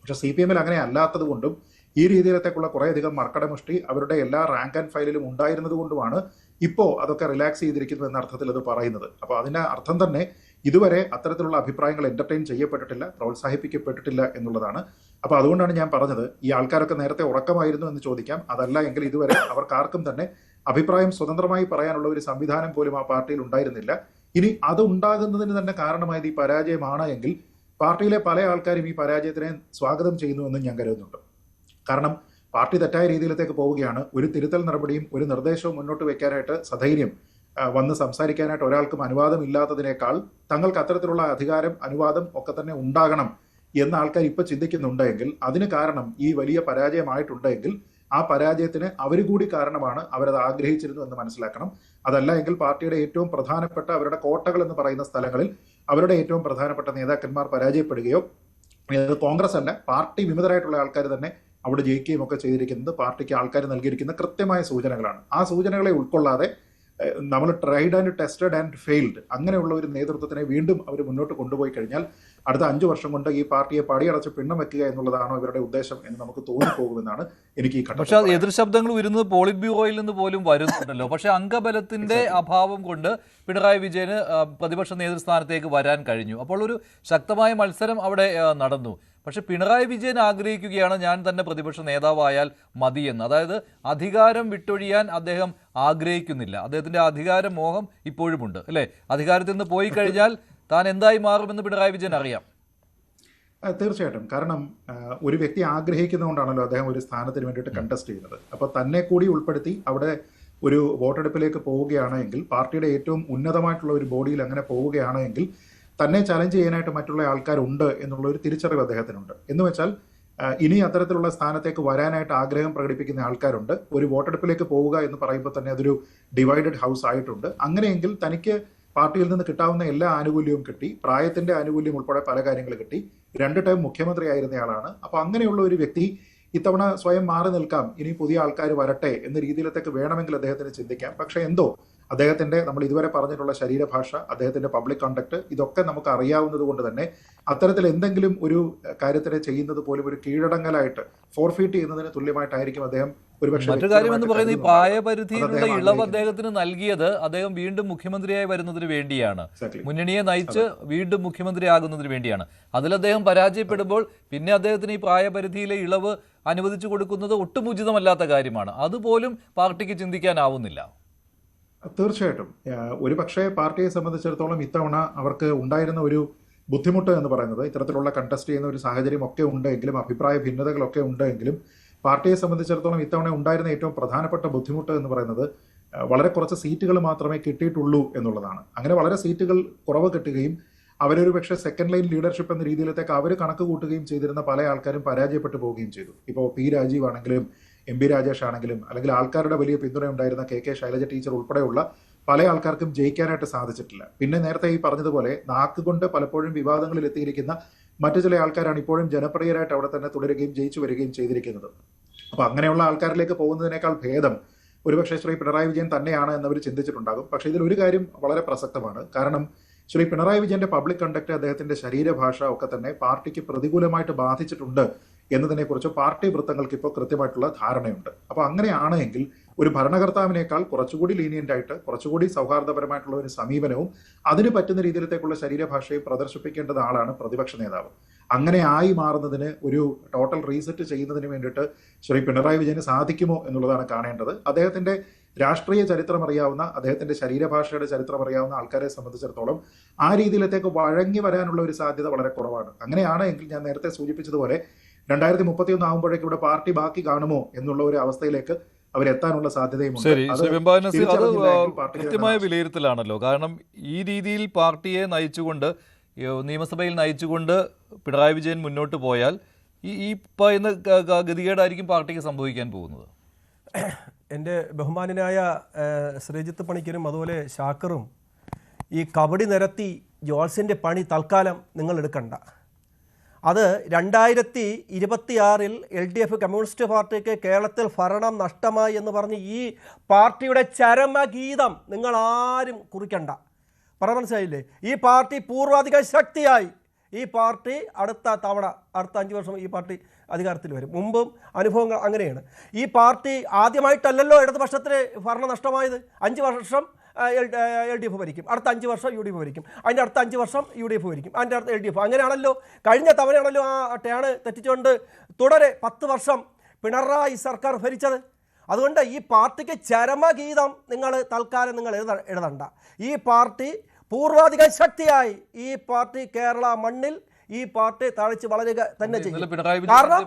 പക്ഷെ CPM-ൽ അങ്ങനെ അല്ലാത്തത് കൊണ്ടും ഈ രീതിയിലത്തേക്കുള്ള കുറേയധികം മർക്കടമുഷ്ടി അവരുടെ എല്ലാ റാങ്ക് ആൻഡ് ഫയലിലും ഉണ്ടായിരുന്നത് കൊണ്ടുമാണ് ഇപ്പോൾ അതൊക്കെ റിലാക്സ് ചെയ്തിരിക്കുന്നു എന്ന അർത്ഥത്തിൽ അത് പറയുന്നത്. അപ്പോൾ അതിൻ്റെ അർത്ഥം തന്നെ ഇതുവരെ അത്തരത്തിലുള്ള അഭിപ്രായങ്ങൾ എന്റർടൈൻ ചെയ്യപ്പെട്ടിട്ടില്ല, പ്രോത്സാഹിപ്പിക്കപ്പെട്ടിട്ടില്ല എന്നുള്ളതാണ്. അപ്പോൾ അതുകൊണ്ടാണ് ഞാൻ പറഞ്ഞത്, ഈ ആൾക്കാരൊക്കെ നേരത്തെ ഉറക്കമായിരുന്നു എന്ന് ചോദിക്കാം. അതല്ല എങ്കിൽ ഇതുവരെ അവർക്കാർക്കും തന്നെ അഭിപ്രായം സ്വതന്ത്രമായി പറയാനുള്ള ഒരു സംവിധാനം പോലും ആ പാർട്ടിയിൽ ഉണ്ടായിരുന്നില്ല. ഇനി അത് ഉണ്ടാകുന്നതിന് തന്നെ കാരണമായത് ഈ പരാജയമാണ് എങ്കിൽ പാർട്ടിയിലെ പല ആൾക്കാരും ഈ പരാജയത്തിനെ സ്വാഗതം ചെയ്യുന്നുവെന്നും ഞാൻ കരുതുന്നുണ്ട്. കാരണം പാർട്ടി തെറ്റായ രീതിയിലേക്ക് പോവുകയാണ്. ഒരു തിരുത്തൽ നടപടിയും ഒരു നിർദ്ദേശവും മുന്നോട്ട് വെക്കാനായിട്ട് സധൈര്യം വന്ന് സംസാരിക്കാനായിട്ട് ഒരാൾക്കും അനുവാദം ഇല്ലാത്തതിനേക്കാൾ തങ്ങൾക്ക് അത്തരത്തിലുള്ള അധികാരം, അനുവാദം ഒക്കെ തന്നെ ഉണ്ടാകണം എന്ന ആൾക്കാർ ഇപ്പൊ ചിന്തിക്കുന്നുണ്ടെങ്കിൽ അതിന് കാരണം ഈ വലിയ പരാജയമായിട്ടുണ്ടെങ്കിൽ ആ പരാജയത്തിന് അവർ കൂടി കാരണമാണ്, അവരത് ആഗ്രഹിച്ചിരുന്നു എന്ന് മനസ്സിലാക്കണം. അതല്ല എങ്കിൽ പാർട്ടിയുടെ ഏറ്റവും പ്രധാനപ്പെട്ട അവരുടെ കോട്ടകൾ എന്ന് പറയുന്ന സ്ഥലങ്ങളിൽ അവരുടെ ഏറ്റവും പ്രധാനപ്പെട്ട നേതാക്കന്മാർ പരാജയപ്പെടുകയോ, കോൺഗ്രസ് അല്ല പാർട്ടി വിമതരായിട്ടുള്ള ആൾക്കാർ തന്നെ അവിടെ ജയിക്കുകയും ഒക്കെ ചെയ്തിരിക്കുന്നത് പാർട്ടിക്ക് ആൾക്കാർ നൽകിയിരിക്കുന്ന കൃത്യമായ സൂചനകളാണ്. ആ സൂചനകളെ ഉൾക്കൊള്ളാതെ നമ്മൾ tried and tested and failed അങ്ങനെയുള്ള ഒരു നേതൃത്വത്തിനെ വീണ്ടും അവർ മുന്നോട്ട് കൊണ്ടുപോയി കഴിഞ്ഞാൽ അടുത്ത 5 വർഷം കൊണ്ട് ഈ പാർട്ടിയെ പടിയടച്ച് പിണ്ണം വെക്കുക എന്നുള്ളതാണോ ഇവരുടെ ഉദ്ദേശം എന്ന് നമുക്ക് തോന്നിപ്പോകുമെന്നാണ് എനിക്ക് ഈ ഘട്ടം. പക്ഷെ എതിർ ശബ്ദങ്ങൾ വരുന്നത് പോളിറ്റ് ബ്യൂറോയിൽ നിന്ന് പോലും വരുന്നുണ്ടല്ലോ. പക്ഷെ അംഗബലത്തിന്റെ അഭാവം കൊണ്ട് പിണറായി വിജയന് പ്രതിപക്ഷ നേതൃസ്ഥാനത്തേക്ക് വരാൻ കഴിഞ്ഞു. അപ്പോൾ ഒരു ശക്തമായ മത്സരം അവിടെ നടന്നു. പക്ഷെ പിണറായി വിജയൻ ആഗ്രഹിക്കുകയാണ് ഞാൻ തന്നെ പ്രതിപക്ഷ നേതാവായാൽ മതിയെന്ന്. അതായത് അധികാരം വിട്ടൊഴിയാൻ അദ്ദേഹം ആഗ്രഹിക്കുന്നില്ല. അദ്ദേഹത്തിന്റെ അധികാര മോഹം ഇപ്പോഴുമുണ്ട് അല്ലേ? അധികാരത്തിൽ നിന്ന് പോയി കഴിഞ്ഞാൽ താൻ എന്തായി മാറുമെന്ന് പിണറായി വിജയൻ അറിയാം. തീർച്ചയായിട്ടും. കാരണം ഒരു വ്യക്തി ആഗ്രഹിക്കുന്നതുകൊണ്ടാണല്ലോ അദ്ദേഹം ഒരു സ്ഥാനത്തിന് വേണ്ടിയിട്ട് കണ്ടസ്റ്റ് ചെയ്യുന്നത്. അപ്പോൾ തന്നെ കൂടി ഉൾപ്പെടുത്തി അവിടെ ഒരു വോട്ടെടുപ്പിലേക്ക് പോവുകയാണെങ്കിൽ, പാർട്ടിയുടെ ഏറ്റവും ഉന്നതമായിട്ടുള്ള ഒരു ബോഡിയിൽ അങ്ങനെ പോവുകയാണെങ്കിൽ തന്നെ ചലഞ്ച് ചെയ്യാനായിട്ട് മറ്റുള്ള ആൾക്കാരുണ്ട് എന്നുള്ള ഒരു തിരിച്ചറിവ് അദ്ദേഹത്തിനുണ്ട്. എന്ന് വെച്ചാൽ ഇനി അത്തരത്തിലുള്ള സ്ഥാനത്തേക്ക് വരാനായിട്ട് ആഗ്രഹം പ്രകടിപ്പിക്കുന്ന ആൾക്കാരുണ്ട്. ഒരു വോട്ടെടുപ്പിലേക്ക് പോവുക എന്ന് പറയുമ്പോൾ തന്നെ അതൊരു ഡിവൈഡഡ് ഹൗസ് ആയിട്ടുണ്ട്. അങ്ങനെയെങ്കിൽ തനിക്ക് പാർട്ടിയിൽ നിന്ന് കിട്ടാവുന്ന എല്ലാ ആനുകൂല്യവും കിട്ടി, പ്രായത്തിന്റെ ആനുകൂല്യം ഉൾപ്പെടെ പല കാര്യങ്ങൾ കിട്ടി, 2 ടൈം മുഖ്യമന്ത്രി ആയിരുന്നയാളാണ്. അപ്പൊ അങ്ങനെയുള്ള ഒരു വ്യക്തി ഇത്തവണ സ്വയം മാറി നിൽക്കാം, ഇനി പുതിയ ആൾക്കാർ വരട്ടെ എന്ന രീതിയിലത്തേക്ക് വേണമെങ്കിൽ അദ്ദേഹത്തിന് ചിന്തിക്കാം. പക്ഷെ എന്തോ അദ്ദേഹത്തിന്റെ നമ്മൾ ഇതുവരെ പറഞ്ഞിട്ടുള്ള ശരീരഭാഷ, അദ്ദേഹത്തിന്റെ പബ്ലിക് കണ്ടക്ട്, ഇതൊക്കെ നമുക്ക് അറിയാവുന്നത് കൊണ്ട് തന്നെ അത്തരത്തിൽ എന്തെങ്കിലും ഒരു കാര്യത്തിനെ ചെയ്യുന്നത് പോലും ഒരു കീഴടങ്ങലായിട്ട് ഫോർഫീറ്റ് ചെയ്യുന്നതിന് തുല്യമായിട്ടായിരിക്കും അദ്ദേഹം മറ്റൊരു കാര്യം എന്ന് പറയുന്നത് ഈ പ്രായപരിധിയിലുള്ള ഇളവ് അദ്ദേഹത്തിന് നൽകിയത് അദ്ദേഹം വീണ്ടും മുഖ്യമന്ത്രിയായി വരുന്നതിന് വേണ്ടിയാണ്, മുന്നണിയെ നയിച്ച് വീണ്ടും മുഖ്യമന്ത്രിയാകുന്നതിന് വേണ്ടിയാണ്. അതിൽ അദ്ദേഹം പരാജയപ്പെടുമ്പോൾ പിന്നെ അദ്ദേഹത്തിന് ഈ പ്രായപരിധിയിലെ ഇളവ് അനുവദിച്ചു കൊടുക്കുന്നത് ഒട്ടും ഉചിതമല്ലാത്ത കാര്യമാണ്. അതുപോലും പാർട്ടിക്ക് ചിന്തിക്കാനാവുന്നില്ല. തീർച്ചയായിട്ടും ഒരു പക്ഷേ പാർട്ടിയെ സംബന്ധിച്ചിടത്തോളം ഇത്തവണ അവർക്ക് ഉണ്ടായിരുന്ന ഒരു ബുദ്ധിമുട്ട് എന്ന് പറയുന്നത് ഇത്തരത്തിലുള്ള കണ്ടസ്റ്റ് ചെയ്യുന്ന ഒരു സാഹചര്യം ഒക്കെ ഉണ്ടെങ്കിലും അഭിപ്രായ ഭിന്നതകളൊക്കെ ഉണ്ടെങ്കിലും പാർട്ടിയെ സംബന്ധിച്ചിടത്തോളം ഇത്തവണ ഉണ്ടായിരുന്ന ഏറ്റവും പ്രധാനപ്പെട്ട ബുദ്ധിമുട്ട് എന്ന് പറയുന്നത് വളരെ കുറച്ച് സീറ്റുകൾ മാത്രമേ കിട്ടിയിട്ടുള്ളൂ എന്നുള്ളതാണ്. അങ്ങനെ വളരെ സീറ്റുകൾ കുറവ് കിട്ടുകയും അവരൊരു പക്ഷേ സെക്കൻഡ് ലൈൻ ലീഡർഷിപ്പ് എന്ന രീതിയിലത്തേക്ക് അവർ കണക്ക് കൂട്ടുകയും ചെയ്തിരുന്ന പല ആൾക്കാരും പരാജയപ്പെട്ടു പോവുകയും ചെയ്തു. ഇപ്പോൾ പി രാജീവ് ആണെങ്കിലും എം രാജേഷ് ആണെങ്കിലും അല്ലെങ്കിൽ ആൾക്കാരുടെ വലിയ പിന്തുണ ഉണ്ടായിരുന്ന കെ ശൈലജ ടീച്ചർ ഉൾപ്പെടെയുള്ള പല ആൾക്കാർക്കും ജയിക്കാനായിട്ട് സാധിച്ചിട്ടില്ല. പിന്നെ നേരത്തെ ഈ പറഞ്ഞതുപോലെ നാക്കുകൊണ്ട് പലപ്പോഴും വിവാദങ്ങളിൽ എത്തിയിരിക്കുന്ന മറ്റു ചില ആൾക്കാരാണ് ഇപ്പോഴും ജനപ്രിയരായിട്ട് അവിടെ തന്നെ തുടരുകയും ജയിച്ചു വരികയും ചെയ്തിരിക്കുന്നത്. അപ്പോൾ അങ്ങനെയുള്ള ആൾക്കാരിലേക്ക് പോകുന്നതിനേക്കാൾ ഭേദം ഒരുപക്ഷെ ശ്രീ പിണറായി വിജയൻ തന്നെയാണ് എന്നവർ ചിന്തിച്ചിട്ടുണ്ടാകും. പക്ഷേ ഇതിൽ ഒരു കാര്യം വളരെ പ്രസക്തമാണ്. കാരണം ശ്രീ പിണറായി വിജയന്റെ പബ്ലിക് കണ്ടക്ട്, അദ്ദേഹത്തിന്റെ ശരീരഭാഷ ഒക്കെ തന്നെ പാർട്ടിക്ക് പ്രതികൂലമായിട്ട് ബാധിച്ചിട്ടുണ്ട് എന്നതിനെക്കുറിച്ച് പാർട്ടി വൃത്തങ്ങൾക്ക് ഇപ്പോൾ കൃത്യമായിട്ടുള്ള ധാരണയുണ്ട്. അപ്പോൾ അങ്ങനെയാണെങ്കിൽ ഒരു ഭരണകർത്താവിനേക്കാൾ കുറച്ചുകൂടി ലീനിയന്റ് ആയിട്ട് കുറച്ചുകൂടി സൗഹാർദ്ദപരമായിട്ടുള്ള ഒരു സമീപനവും അതിന് പറ്റുന്ന രീതിയിലത്തേക്കുള്ള ശരീരഭാഷയും പ്രദർശിപ്പിക്കേണ്ടത് ആളാണ് പ്രതിപക്ഷ നേതാവ്. അങ്ങനെ ആയി മാറുന്നതിന് ഒരു ടോട്ടൽ റീസെറ്റ് ചെയ്യുന്നതിന് വേണ്ടിയിട്ട് ശ്രീ പിണറായി വിജയന് സാധിക്കുമോ എന്നുള്ളതാണ് കാണേണ്ടത്. അദ്ദേഹത്തിന്റെ രാഷ്ട്രീയ ചരിത്രം അറിയാവുന്ന, അദ്ദേഹത്തിന്റെ ശരീരഭാഷയുടെ ചരിത്രം അറിയാവുന്ന ആൾക്കാരെ സംബന്ധിച്ചിടത്തോളം ആ രീതിയിലത്തേക്ക് വഴങ്ങി വരാനുള്ള ഒരു സാധ്യത വളരെ കുറവാണ്. അങ്ങനെയാണ് എങ്കിൽ ഞാൻ നേരത്തെ സൂചിപ്പിച്ചതുപോലെ 2031 ആകുമ്പോഴേക്കും ഇവിടെ പാർട്ടി ബാക്കി കാണുമോ എന്നുള്ള ഒരു അവസ്ഥയിലേക്ക് അവരെത്താനുള്ള സാധ്യതയുമുണ്ട്. ശരി, അത് കൃത്യമായ വിലയിരുത്തലാണല്ലോ. കാരണം ഈ രീതിയിൽ പാർട്ടിയെ നയിച്ചുകൊണ്ട്, നിയമസഭയിൽ നയിച്ചുകൊണ്ട് പിണറായി വിജയൻ മുന്നോട്ട് പോയാൽ ഈ പറയുന്ന ഗതികേടായിരിക്കും പാർട്ടിക്ക് സംഭവിക്കാൻ പോകുന്നത്. എൻ്റെ ബഹുമാനായ ശ്രീജിത്ത് പണിക്കരും അതുപോലെ ഷാക്കറും ഈ കബഡി നിരത്തി ജോൾസിൻ്റെ പണി തൽക്കാലം നിങ്ങൾ എടുക്കണ്ട. അത് 2026 LDF കമ്മ്യൂണിസ്റ്റ് പാർട്ടിക്ക് കേരളത്തിൽ ഭരണം നഷ്ടമായി എന്ന് പറഞ്ഞ് ഈ പാർട്ടിയുടെ ചരമഗീതം നിങ്ങൾ ആരും കുറിക്കണ്ട. മനസ്സിലായില്ലേ? ഈ പാർട്ടി പൂർവാധിക ശക്തിയായി ഈ പാർട്ടി അടുത്ത 5 വർഷം ഈ പാർട്ടി അധികാരത്തിൽ വരും. മുമ്പും അനുഭവങ്ങൾ അങ്ങനെയാണ്. ഈ പാർട്ടി ആദ്യമായിട്ടല്ലല്ലോ ഇടതുപക്ഷത്തിന് ഭരണം നഷ്ടമായത്. 5 വർഷം LDF ഭരിക്കും, അടുത്ത 5 വർഷം UDF ഭരിക്കും, അതിൻ്റെ അടുത്ത 5 വർഷം UDF ഭരിക്കും, അതിൻ്റെ അടുത്ത LDF. അങ്ങനെയാണല്ലോ കഴിഞ്ഞ തവണയാണല്ലോ ആ ടേണ് തെറ്റിച്ചുകൊണ്ട് തുടരെ 10 വർഷം പിണറായി സർക്കാർ ഭരിച്ചത്. അതുകൊണ്ട് ഈ പാർട്ടിക്ക് ചരമഗീതം നിങ്ങൾ തൽക്കാലം നിങ്ങൾ എഴുതണ്ട. ഈ പാർട്ടി പൂർവാധിക ശക്തിയായി ഈ പാർട്ടി കേരള മണ്ണിൽ ഈ പാർട്ടി താഴ്ച വളരുക തന്നെ ചെയ്യും. കാരണം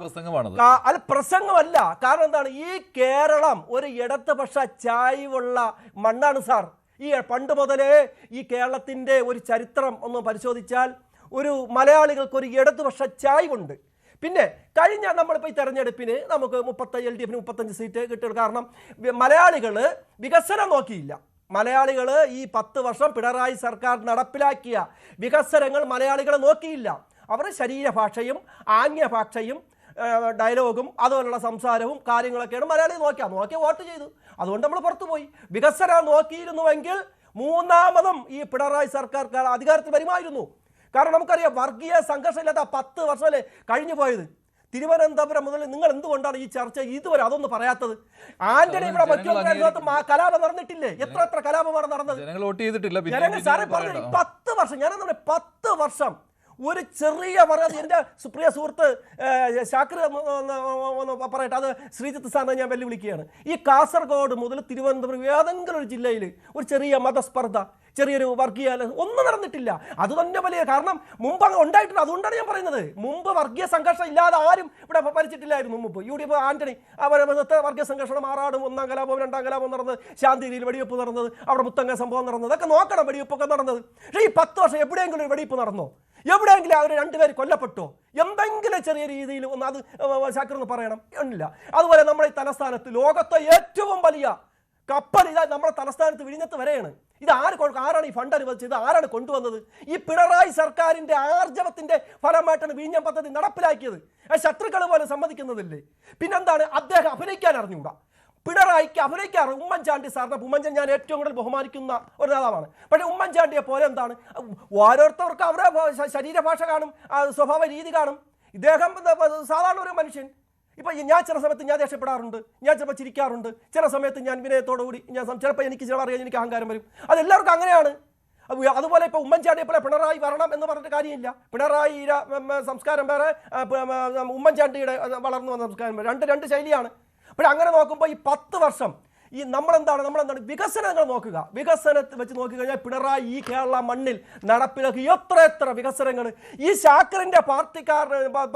പ്രസംഗമല്ല, കാരണം എന്താണ്, ഈ കേരളം ഒരു ഇടതുപക്ഷ ചായ്വുള്ള മണ്ണാണ് സാർ. ഈ പണ്ട് മുതലേ ഈ കേരളത്തിൻ്റെ ഒരു ചരിത്രം ഒന്ന് പരിശോധിച്ചാൽ ഒരു മലയാളികൾക്ക് ഒരു ഇടതുപക്ഷ ചായ്വുണ്ട്. പിന്നെ കഴിഞ്ഞ നമ്മളിപ്പോൾ ഈ തെരഞ്ഞെടുപ്പിന് നമുക്ക് LDF 35 സീറ്റ് കിട്ടുള്ളൂ. കാരണം മലയാളികൾ വികസനം നോക്കിയില്ല. മലയാളികൾ ഈ 10 വർഷം പിണറായി സർക്കാർ നടപ്പിലാക്കിയ വികസനങ്ങൾ മലയാളികൾ നോക്കിയില്ല. അവർ ശരീരഭാഷയും ആംഗ്യഭാഷയും ഡയലോഗും അതുപോലുള്ള സംസാരവും കാര്യങ്ങളൊക്കെയാണ് മലയാളി നോക്കി വോട്ട് ചെയ്തു. അതുകൊണ്ട് നമ്മൾ പുറത്തുപോയി. വികസനം നോക്കിയിരുന്നുവെങ്കിൽ മൂന്നാമതും ഈ പിണറായി സർക്കാർ അധികാരത്തിൽ വരുമായിരുന്നു. കാരണം നമുക്കറിയാം, വർഗീയ സംഘർഷമില്ലാത്ത 10 വർഷമല്ലേ കഴിഞ്ഞു പോയത്. തിരുവനന്തപുരം മുതൽ നിങ്ങൾ എന്തുകൊണ്ടാണ് ഈ ചർച്ച ഇതുവരെ അതൊന്നും പറയാത്തത്? ആന്റണി ഇവിടെ കലാപം നടന്നിട്ടില്ലേ? എത്ര കലാപമാണ് നടന്നത്? സാറേ പറഞ്ഞു 10 വർഷം. ഞാനെന്താ 10 വർഷം ഒരു ചെറിയ പറയുന്നത്. എൻ്റെ സുപ്രിയ സുഹൃത്ത് ഷാക്കർ പറയട്ടെ, അത് ശ്രീജിത്ത് സാറിനെ ഞാൻ വെല്ലുവിളിക്കുകയാണ്. ഈ കാസർഗോഡ് മുതൽ തിരുവനന്തപുരം ഏതെങ്കിലും ഒരു ജില്ലയിൽ ഒരു ചെറിയ മതസ്പർദ്ധ, ചെറിയൊരു വർഗീയ ഒന്നും നടന്നിട്ടില്ല. അത് തന്നെ വലിയ കാരണം മുമ്പ് അങ്ങ് ഉണ്ടായിട്ടുണ്ട്. അതുകൊണ്ടാണ് ഞാൻ പറയുന്നത്, മുമ്പ് വർഗീയ സംഘർഷം ഇല്ലാതെ ആരും ഇവിടെ ഭരിച്ചിട്ടില്ലായിരുന്നു. മുമ്പ് UDF ആന്റണി വർഗീയ സംഘർഷം ആറാടും 1ാം കലാപം 2ാം കലാപം നടന്നത്, ശാന്തിയിൽ വെടിവെപ്പ് നടന്നത്, അവിടെ മുത്തങ്ങ സംഭവം നടന്നത്, അതൊക്കെ നോക്കണം. വെടിവെപ്പൊക്കെ നടന്നത്. പക്ഷേ ഈ 10 വർഷം എവിടെയെങ്കിലും ഒരു വെടിവെപ്പ് നടന്നോ? എവിടെയെങ്കിലും അവർ 2 പേര് കൊല്ലപ്പെട്ടോ? എന്തെങ്കിലും ചെറിയ രീതിയിൽ ഒന്ന് അത് ശാക്കർ ഒന്ന് പറയണം. ഇല്ല. അതുപോലെ നമ്മുടെ ഈ തലസ്ഥാനത്ത് ലോകത്തെ ഏറ്റവും വലിയ കപ്പൽ ഇതാ നമ്മുടെ തലസ്ഥാനത്ത് വിഴിഞ്ഞത്ത് വരെയാണ്. ഇത് ആരാണ് ഈ ഫണ്ട് അനുവദിച്ചത്? ആരാണ് കൊണ്ടുവന്നത്? ഈ പിണറായി സർക്കാരിൻ്റെ ആർജവത്തിൻ്റെ ഫലമായിട്ടാണ് വിഴിഞ്ഞം പദ്ധതി നടപ്പിലാക്കിയത്. ശത്രുക്കൾ പോലും സമ്മതിക്കുന്നതില്ലേ? പിന്നെന്താണ്, അദ്ദേഹം അഭിനയിക്കാൻ അറിഞ്ഞുകൂടാ. പിണറായിക്ക് അഭിനയിക്കാറ്. ഉമ്മൻചാണ്ടി സാറിനെ, ഉമ്മൻചാണ്ടി ഞാൻ ഏറ്റവും കൂടുതൽ ബഹുമാനിക്കുന്ന ഒരു നേതാവാണ്. പക്ഷേ ഉമ്മൻചാണ്ടിയെ പോലെ എന്താണ്, ഓരോരുത്തർക്ക് അവരുടെ ശരീരഭാഷ കാണും, സ്വഭാവ രീതി കാണും. ഇദ്ദേഹം സാധാരണ ഒരു മനുഷ്യൻ. ഇപ്പോൾ ഞാൻ ചില സമയത്ത് ഞാൻ ദേഷ്യപ്പെടാറുണ്ട്, ഞാൻ ചിലപ്പോൾ ചിരിക്കാറുണ്ട്, ചില സമയത്ത് ഞാൻ വിനയത്തോടുകൂടി ഞാൻ ചിലപ്പോൾ എനിക്ക് ചില അറിയാൻ എനിക്ക് അഹങ്കാരം വരും. അത് എല്ലാവർക്കും അങ്ങനെയാണ്. അതുപോലെ ഇപ്പോൾ ഉമ്മൻചാണ്ടിയെ പോലെ പിണറായി വരണം എന്ന് പറഞ്ഞിട്ട് കാര്യമില്ല. പിണറായിയുടെ സംസ്കാരം വേറെ, ഉമ്മൻചാണ്ടിയുടെ വളർന്നു വന്ന സംസ്കാരം വേറെ, രണ്ട് ശൈലിയാണ്. അപ്പോൾ അങ്ങനെ നോക്കുമ്പോൾ ഈ 10 വർഷം ഈ നമ്മളെന്താണ് വികസനങ്ങൾ നോക്കുക. വികസനത്തിൽ വെച്ച് നോക്കിക്കഴിഞ്ഞാൽ പിണറായി ഈ കേരള മണ്ണിൽ നടപ്പിലാക്കി എത്ര വികസനങ്ങൾ. ഈ ശാക്കറിൻ്റെ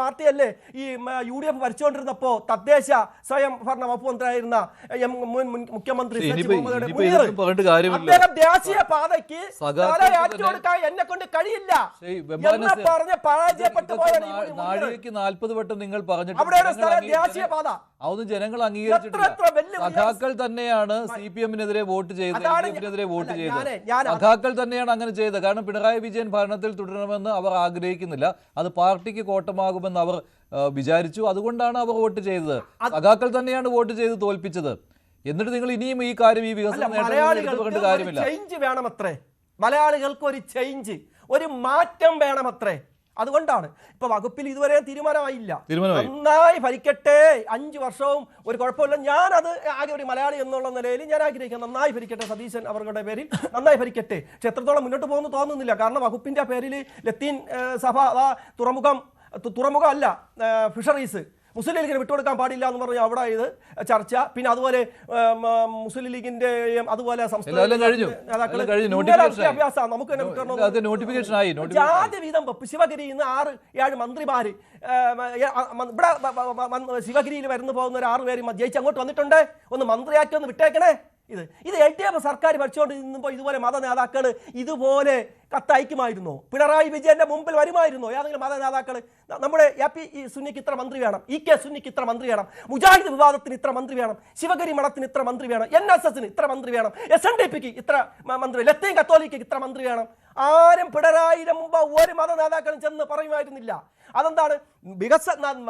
പാർട്ടിയല്ലേ ഈ UDF ഭരിച്ചുകൊണ്ടിരുന്നപ്പോൾ തദ്ദേശ സ്വയം ഭരണ വകുപ്പ് മന്ത്രിയായിരുന്ന മുഖ്യമന്ത്രി അദ്ദേഹം ദേശീയ പാതയ്ക്ക് കൊടുക്കാൻ എന്നെ കൊണ്ട് കഴിയില്ല എന്ന് പറഞ്ഞ് പരാജയപ്പെട്ടു പോയാണ്. 40 വട്ടം നിങ്ങൾ പറഞ്ഞിട്ട് അവിടെയാണ് സ്ഥലം ദേശീയ പാത. അതൊന്നും ജനങ്ങൾ അംഗീകരിച്ചിട്ടില്ല. സഖാക്കൾ തന്നെയാണ് CPM-നെതിരെ വോട്ട് ചെയ്തത്, LDF-നെതിരെ വോട്ട് ചെയ്തത്. സഖാക്കൾ തന്നെയാണ് അങ്ങനെ ചെയ്തത്. കാരണം പിണറായി വിജയൻ ഭരണത്തിൽ തുടരണമെന്ന് അവർ ആഗ്രഹിക്കുന്നില്ല, അത് പാർട്ടിക്ക് കോട്ടമാകുമെന്ന് അവർ വിചാരിച്ചു. അതുകൊണ്ടാണ് അവർ വോട്ട് ചെയ്തത്. സഖാക്കൾ തന്നെയാണ് വോട്ട് ചെയ്ത് തോൽപ്പിച്ചത്. എന്നിട്ട് നിങ്ങൾ ഇനിയും ഈ കാര്യം, ഈ വികസനം നേട്ടം കാര്യമില്ല. ചേഞ്ച് വേണമത്രേ, മലയാളികൾക്ക് ഒരു ചേഞ്ച്, ഒരു മാറ്റം വേണമത്രേ. അതുകൊണ്ടാണ് ഇപ്പൊ വകുപ്പിൽ ഇതുവരെ തീരുമാനമായില്ല. നന്നായി ഭരിക്കട്ടെ, 5 വർഷവും ഒരു കുഴപ്പമില്ല. ഞാനത് ആകെ ഒരു മലയാളി എന്നുള്ള നിലയിൽ ഞാൻ ആഗ്രഹിക്കാം, നന്നായി ഭരിക്കട്ടെ, സതീശൻ അവരുടെ പേരിൽ നന്നായി ഭരിക്കട്ടെ. പക്ഷെ എത്രത്തോളം മുന്നോട്ട് പോകുന്നു തോന്നുന്നില്ല. കാരണം വകുപ്പിന്റെ പേരിൽ ലത്തീൻ സഭ, തുറമുഖം അല്ല, ഫിഷറീസ് മുസ്ലിം ലീഗിന് വിട്ടുകൊടുക്കാൻ പാടില്ല എന്ന് പറഞ്ഞ് അവിടെ ഇത് ചർച്ച. പിന്നെ അതുപോലെ മുസ്ലിം ലീഗിന്റെ അതുപോലെ ജാതി വീതം ശിവഗിരിയിൽ നിന്ന് 6-7 മന്ത്രിമാര് ഇവിടെ ശിവഗിരിയിൽ വരുന്നു പോകുന്ന ഒരു 6 പേര് ജയിച്ച് അങ്ങോട്ട് വന്നിട്ടുണ്ട്. ഒന്ന് മന്ത്രിയാക്കി ഒന്ന് വിട്ടേക്കണേ. ഇത് LDF സർക്കാർ ഭരിച്ചുകൊണ്ട് നിന്നുമ്പോൾ ഇതുപോലെ മത നേതാക്കൾ ഇതുപോലെ കത്തയക്കുമായിരുന്നോ? പിണറായി വിജയന്റെ മുമ്പിൽ വരുമായിരുന്നോ ഏതെങ്കിലും മത നേതാക്കൾ? നമ്മുടെ AP സുന്നിക്ക് ഇത്ര മന്ത്രി വേണം, EK സുന്നിക്ക് ഇത്ര മന്ത്രി വേണം, മുജാഹിദ് വിവാദത്തിന് ഇത്ര മന്ത്രി വേണം, ശിവഗിരി മഠത്തിന് ഇത്ര മന്ത്രി വേണം, NSSന് ഇത്ര മന്ത്രി വേണം, SNDPക്ക് ഇത്ര മന്ത്രി, ലത്തീൻ കത്തോലിക്കയ്ക്ക് ഇത്ര മന്ത്രി വേണം. ആരും പിണറായിയുടെ മുമ്പ് ഒരു മത നേതാക്കളും ചെന്ന് പറയുമായിരുന്നില്ല. അതെന്താണ്?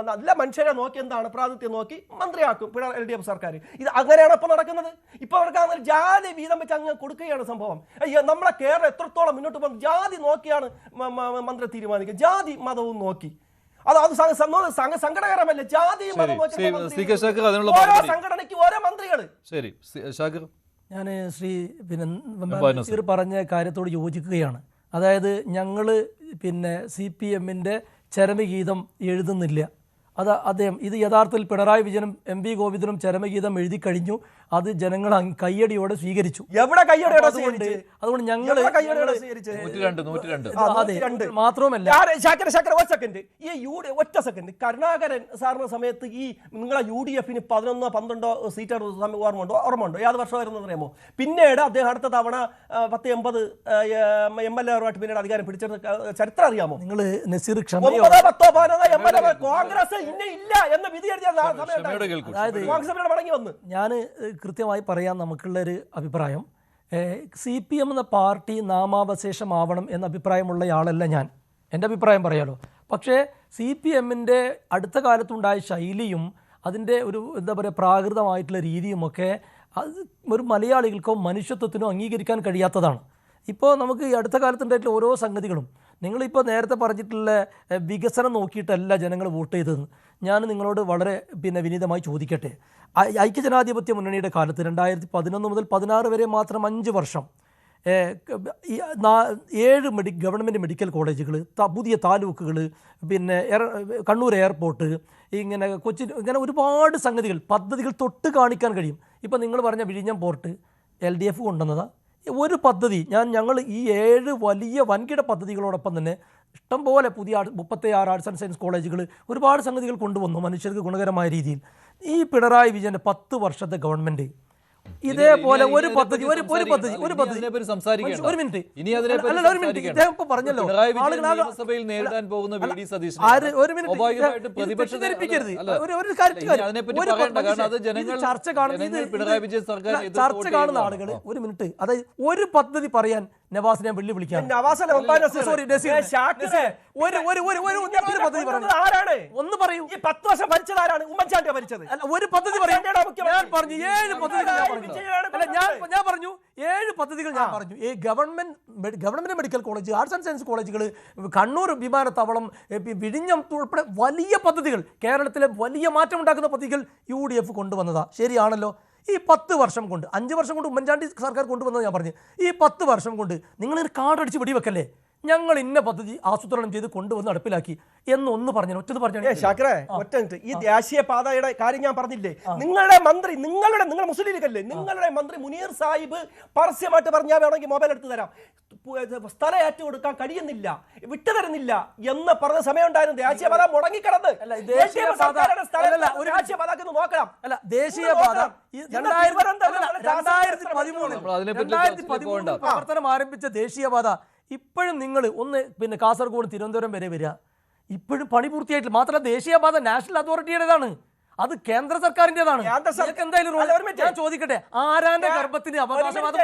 നല്ല മനുഷ്യരെ നോക്കി, എന്താണ് പ്രാതിനിധ്യം നോക്കി മന്ത്രിയാക്കും LDF സർക്കാർ. ഇത് അങ്ങനെയാണ് ഇപ്പൊ നടക്കുന്നത്. ഇപ്പൊ അവർക്ക് ജാതി വീതം വെച്ച് അങ്ങ് കൊടുക്കുകയാണ് സംഭവം. നമ്മളെ കേരളം എത്രത്തോളം മുന്നോട്ട് പോകുന്നത് ജാതി നോക്കിയാണ് മന്ത്രി തീരുമാനിക്കുക, ജാതി മതവും നോക്കി. അത് സങ്കടകരമല്ലേ? ജാതി മതം നോക്കി ഓരോ സംഘടനയ്ക്ക് ഓരോ മന്ത്രികൾ. ശരി ഷാക്കിർ, ഞാൻ ശ്രീ പറഞ്ഞ കാര്യത്തോട് യോജിക്കുകയാണ്. അതായത് ഞങ്ങൾ CPM-ന്റെ ചരമഗീതം എഴുതുന്നില്ല. അദ്ദേഹം ഇത് യഥാർത്ഥത്തിൽ പിണറായി വിജയനും MV ഗോവിന്ദനും ചരമഗീതം എഴുതി കഴിഞ്ഞു. അത് ജനങ്ങൾ കയ്യടിയോടെ സ്വീകരിച്ചു. അതുകൊണ്ട് ഞങ്ങൾ മാത്രമല്ല, ഒറ്റ സെക്കൻഡ്, കരുണാകരൻ സാറിന്റെ സമയത്ത് ഈ നിങ്ങളെ UDF-ന് 11-12 സീറ്റ് ഓർമ്മയുണ്ടോ? ഏത് വർഷമായിരുന്നു അറിയാമോ? പിന്നീട് അദ്ദേഹം അടുത്ത തവണ 10-80 MLA-മായിട്ട് പിന്നീട് അധികാരം പിടിച്ചെടുത്ത ചരിത്രം അറിയാമോ? നിങ്ങൾ നസീർ കോൺഗ്രസ് ഇല്ല എന്ന് വിധി മടങ്ങി വന്ന്. ഞാൻ കൃത്യമായി പറയാൻ നമുക്കുള്ളൊരു അഭിപ്രായം, CPM എന്ന പാർട്ടി നാമാവശേഷമാവണം എന്ന അഭിപ്രായമുള്ളയാളല്ല ഞാൻ. എൻ്റെ അഭിപ്രായം പറയാലോ. പക്ഷേ CPM-ന്റെ അടുത്ത കാലത്തുണ്ടായ ശൈലിയും അതിൻ്റെ ഒരു എന്താ പറയുക പ്രാകൃതമായിട്ടുള്ള രീതിയുമൊക്കെ അത് ഒരു മലയാളികൾക്കോ മനുഷ്യത്വത്തിനോ അംഗീകരിക്കാൻ കഴിയാത്തതാണ്. ഇപ്പോൾ നമുക്ക് ഈ അടുത്ത കാലത്തുണ്ടായിട്ടുള്ള ഓരോ സംഗതികളും, നിങ്ങളിപ്പോൾ നേരത്തെ പറഞ്ഞിട്ടുള്ള വികസനം നോക്കിയിട്ടല്ല ജനങ്ങൾ വോട്ട് ചെയ്തതെന്ന് ഞാൻ നിങ്ങളോട് വളരെ വിനീതമായി ചോദിക്കട്ടെ. ഐക്യജനാധിപത്യ മുന്നണിയുടെ കാലത്ത് 2011 മുതൽ 2016 വരെ മാത്രം 5 വർഷം 7 ഗവൺമെൻറ് മെഡിക്കൽ കോളേജുകൾ, പുതിയ താലൂക്കുകൾ, കണ്ണൂർ എയർപോർട്ട്, ഇങ്ങനെ ഒരുപാട് സംഗതികൾ, പദ്ധതികൾ തൊട്ട് കാണിക്കാൻ കഴിയും. ഇപ്പം നിങ്ങൾ പറഞ്ഞ വിഴിഞ്ഞം പോർട്ട് LDF കൊണ്ടുവന്നതാണ്. ഒരു പദ്ധതി ഞങ്ങൾ ഈ 7 വലിയ വൻകിട പദ്ധതികളോടൊപ്പം തന്നെ ഇഷ്ടംപോലെ പുതിയ 36 ആർട്സ് ആൻഡ് സയൻസ് കോളേജുകൾ, ഒരുപാട് സംഗതികൾ കൊണ്ടുവന്നു മനുഷ്യർക്ക് ഗുണകരമായ രീതിയിൽ. ഈ പിണറായി വിജയൻ്റെ 10 വർഷത്തെ ഗവൺമെൻറ് ഇതേപോലെ ഒരു പദ്ധതി ഒരു മിനിറ്റ് ഇദ്ദേഹം ഇപ്പൊ പറഞ്ഞല്ലോ, ചർച്ച കാണുന്ന ആളുകൾ ഒരു മിനിറ്റ്, അതായത് ഒരു പദ്ധതി പറയാൻ നവാസിനെ വെള്ളി വിളിക്കാം. നവാസല്ല, മുംബൈ നസീർ. സോറി, നസീർ. ഏ, ഷാക്കിർ. ഒരു പദ്ധതി പറഞ്ഞു. ആരാണ് ഒന്ന് പറയൂ. ഈ 10 വർഷം ഭരിച്ചത് ആരാണ്? ഉമ്മൻചാണ്ടിയാ ഭരിച്ചത്. അല്ല, ഒരു പദ്ധതി പറയും. ഞാൻ പറഞ്ഞു 7 പദ്ധതികൾ ഞാൻ പറഞ്ഞു. അല്ല, ഞാൻ പറഞ്ഞു 7 പദ്ധതികൾ ഞാൻ പറഞ്ഞു. ഈ government medical college, arts and science കോളേജുകൾ, കണ്ണൂർ വിമാനത്താവളം, വിഴിഞ്ഞം ഉൾപ്പെടെ വലിയ പദ്ധതികൾ, കേരളത്തിലെ വലിയ മാറ്റമുണ്ടാക്കുന്ന പദ്ധതികൾ UDF കൊണ്ടുവന്നതാ. ശരിയാണല്ലോ. ഈ 10 വർഷം കൊണ്ട്, 5 വർഷം കൊണ്ട് ഉമ്മൻചാണ്ടി സർക്കാർ കൊണ്ടുവന്നത് ഞാൻ പറഞ്ഞു. ഈ 10 വർഷം കൊണ്ട് നിങ്ങളൊരു കാർഡടിച്ച് വെടിവെക്കല്ലേ, ഞങ്ങൾ ഇന്ന പദ്ധതി ആസൂത്രണം ചെയ്ത് കൊണ്ടുവന്ന് നടപ്പിലാക്കി എന്നൊന്ന് പറഞ്ഞു. ഒറ്റത് പറഞ്ഞു. ഷാക്കിറെ, ഒറ്റ മിനിറ്റ്. ഈ ദേശീയപാതയുടെ കാര്യം ഞാൻ പറഞ്ഞില്ലേ, നിങ്ങളുടെ മന്ത്രി, നിങ്ങൾ മുസ്ലിം ലീഗല്ലേ, നിങ്ങളുടെ മന്ത്രി മുനീർ സാഹിബ് പരസ്യമായിട്ട് പറഞ്ഞാൽ വേണമെങ്കിൽ മൊബൈൽ എടുത്തു തരാം, സ്ഥലം ഏറ്റു കൊടുക്കാൻ കഴിയുന്നില്ല, വിട്ടുതരുന്നില്ല എന്ന് പറഞ്ഞ സമയം ഉണ്ടായിരുന്നു. ദേശീയപാത മുടങ്ങിക്കിടന്ന് നോക്കണം. അല്ല, ദേശീയപാത 2013 പ്രവർത്തനം ആരംഭിച്ച ദേശീയപാത ഇപ്പോഴും നിങ്ങൾ ഒന്ന് കാസർഗോഡ് തിരുവനന്തപുരം വരെ വരിക, ഇപ്പോഴും പണി പൂർത്തിയായിട്ടില്ല. മാത്രമല്ല, ദേശീയപാത നാഷണൽ അതോറിറ്റിയുടേതാണ്, അത് കേന്ദ്ര സർക്കാരിൻ്റെതാണ്. ഞാൻ ചോദിക്കട്ടെ, ആരാന്റെ ഗർഭത്തിന് അവകാശവാദം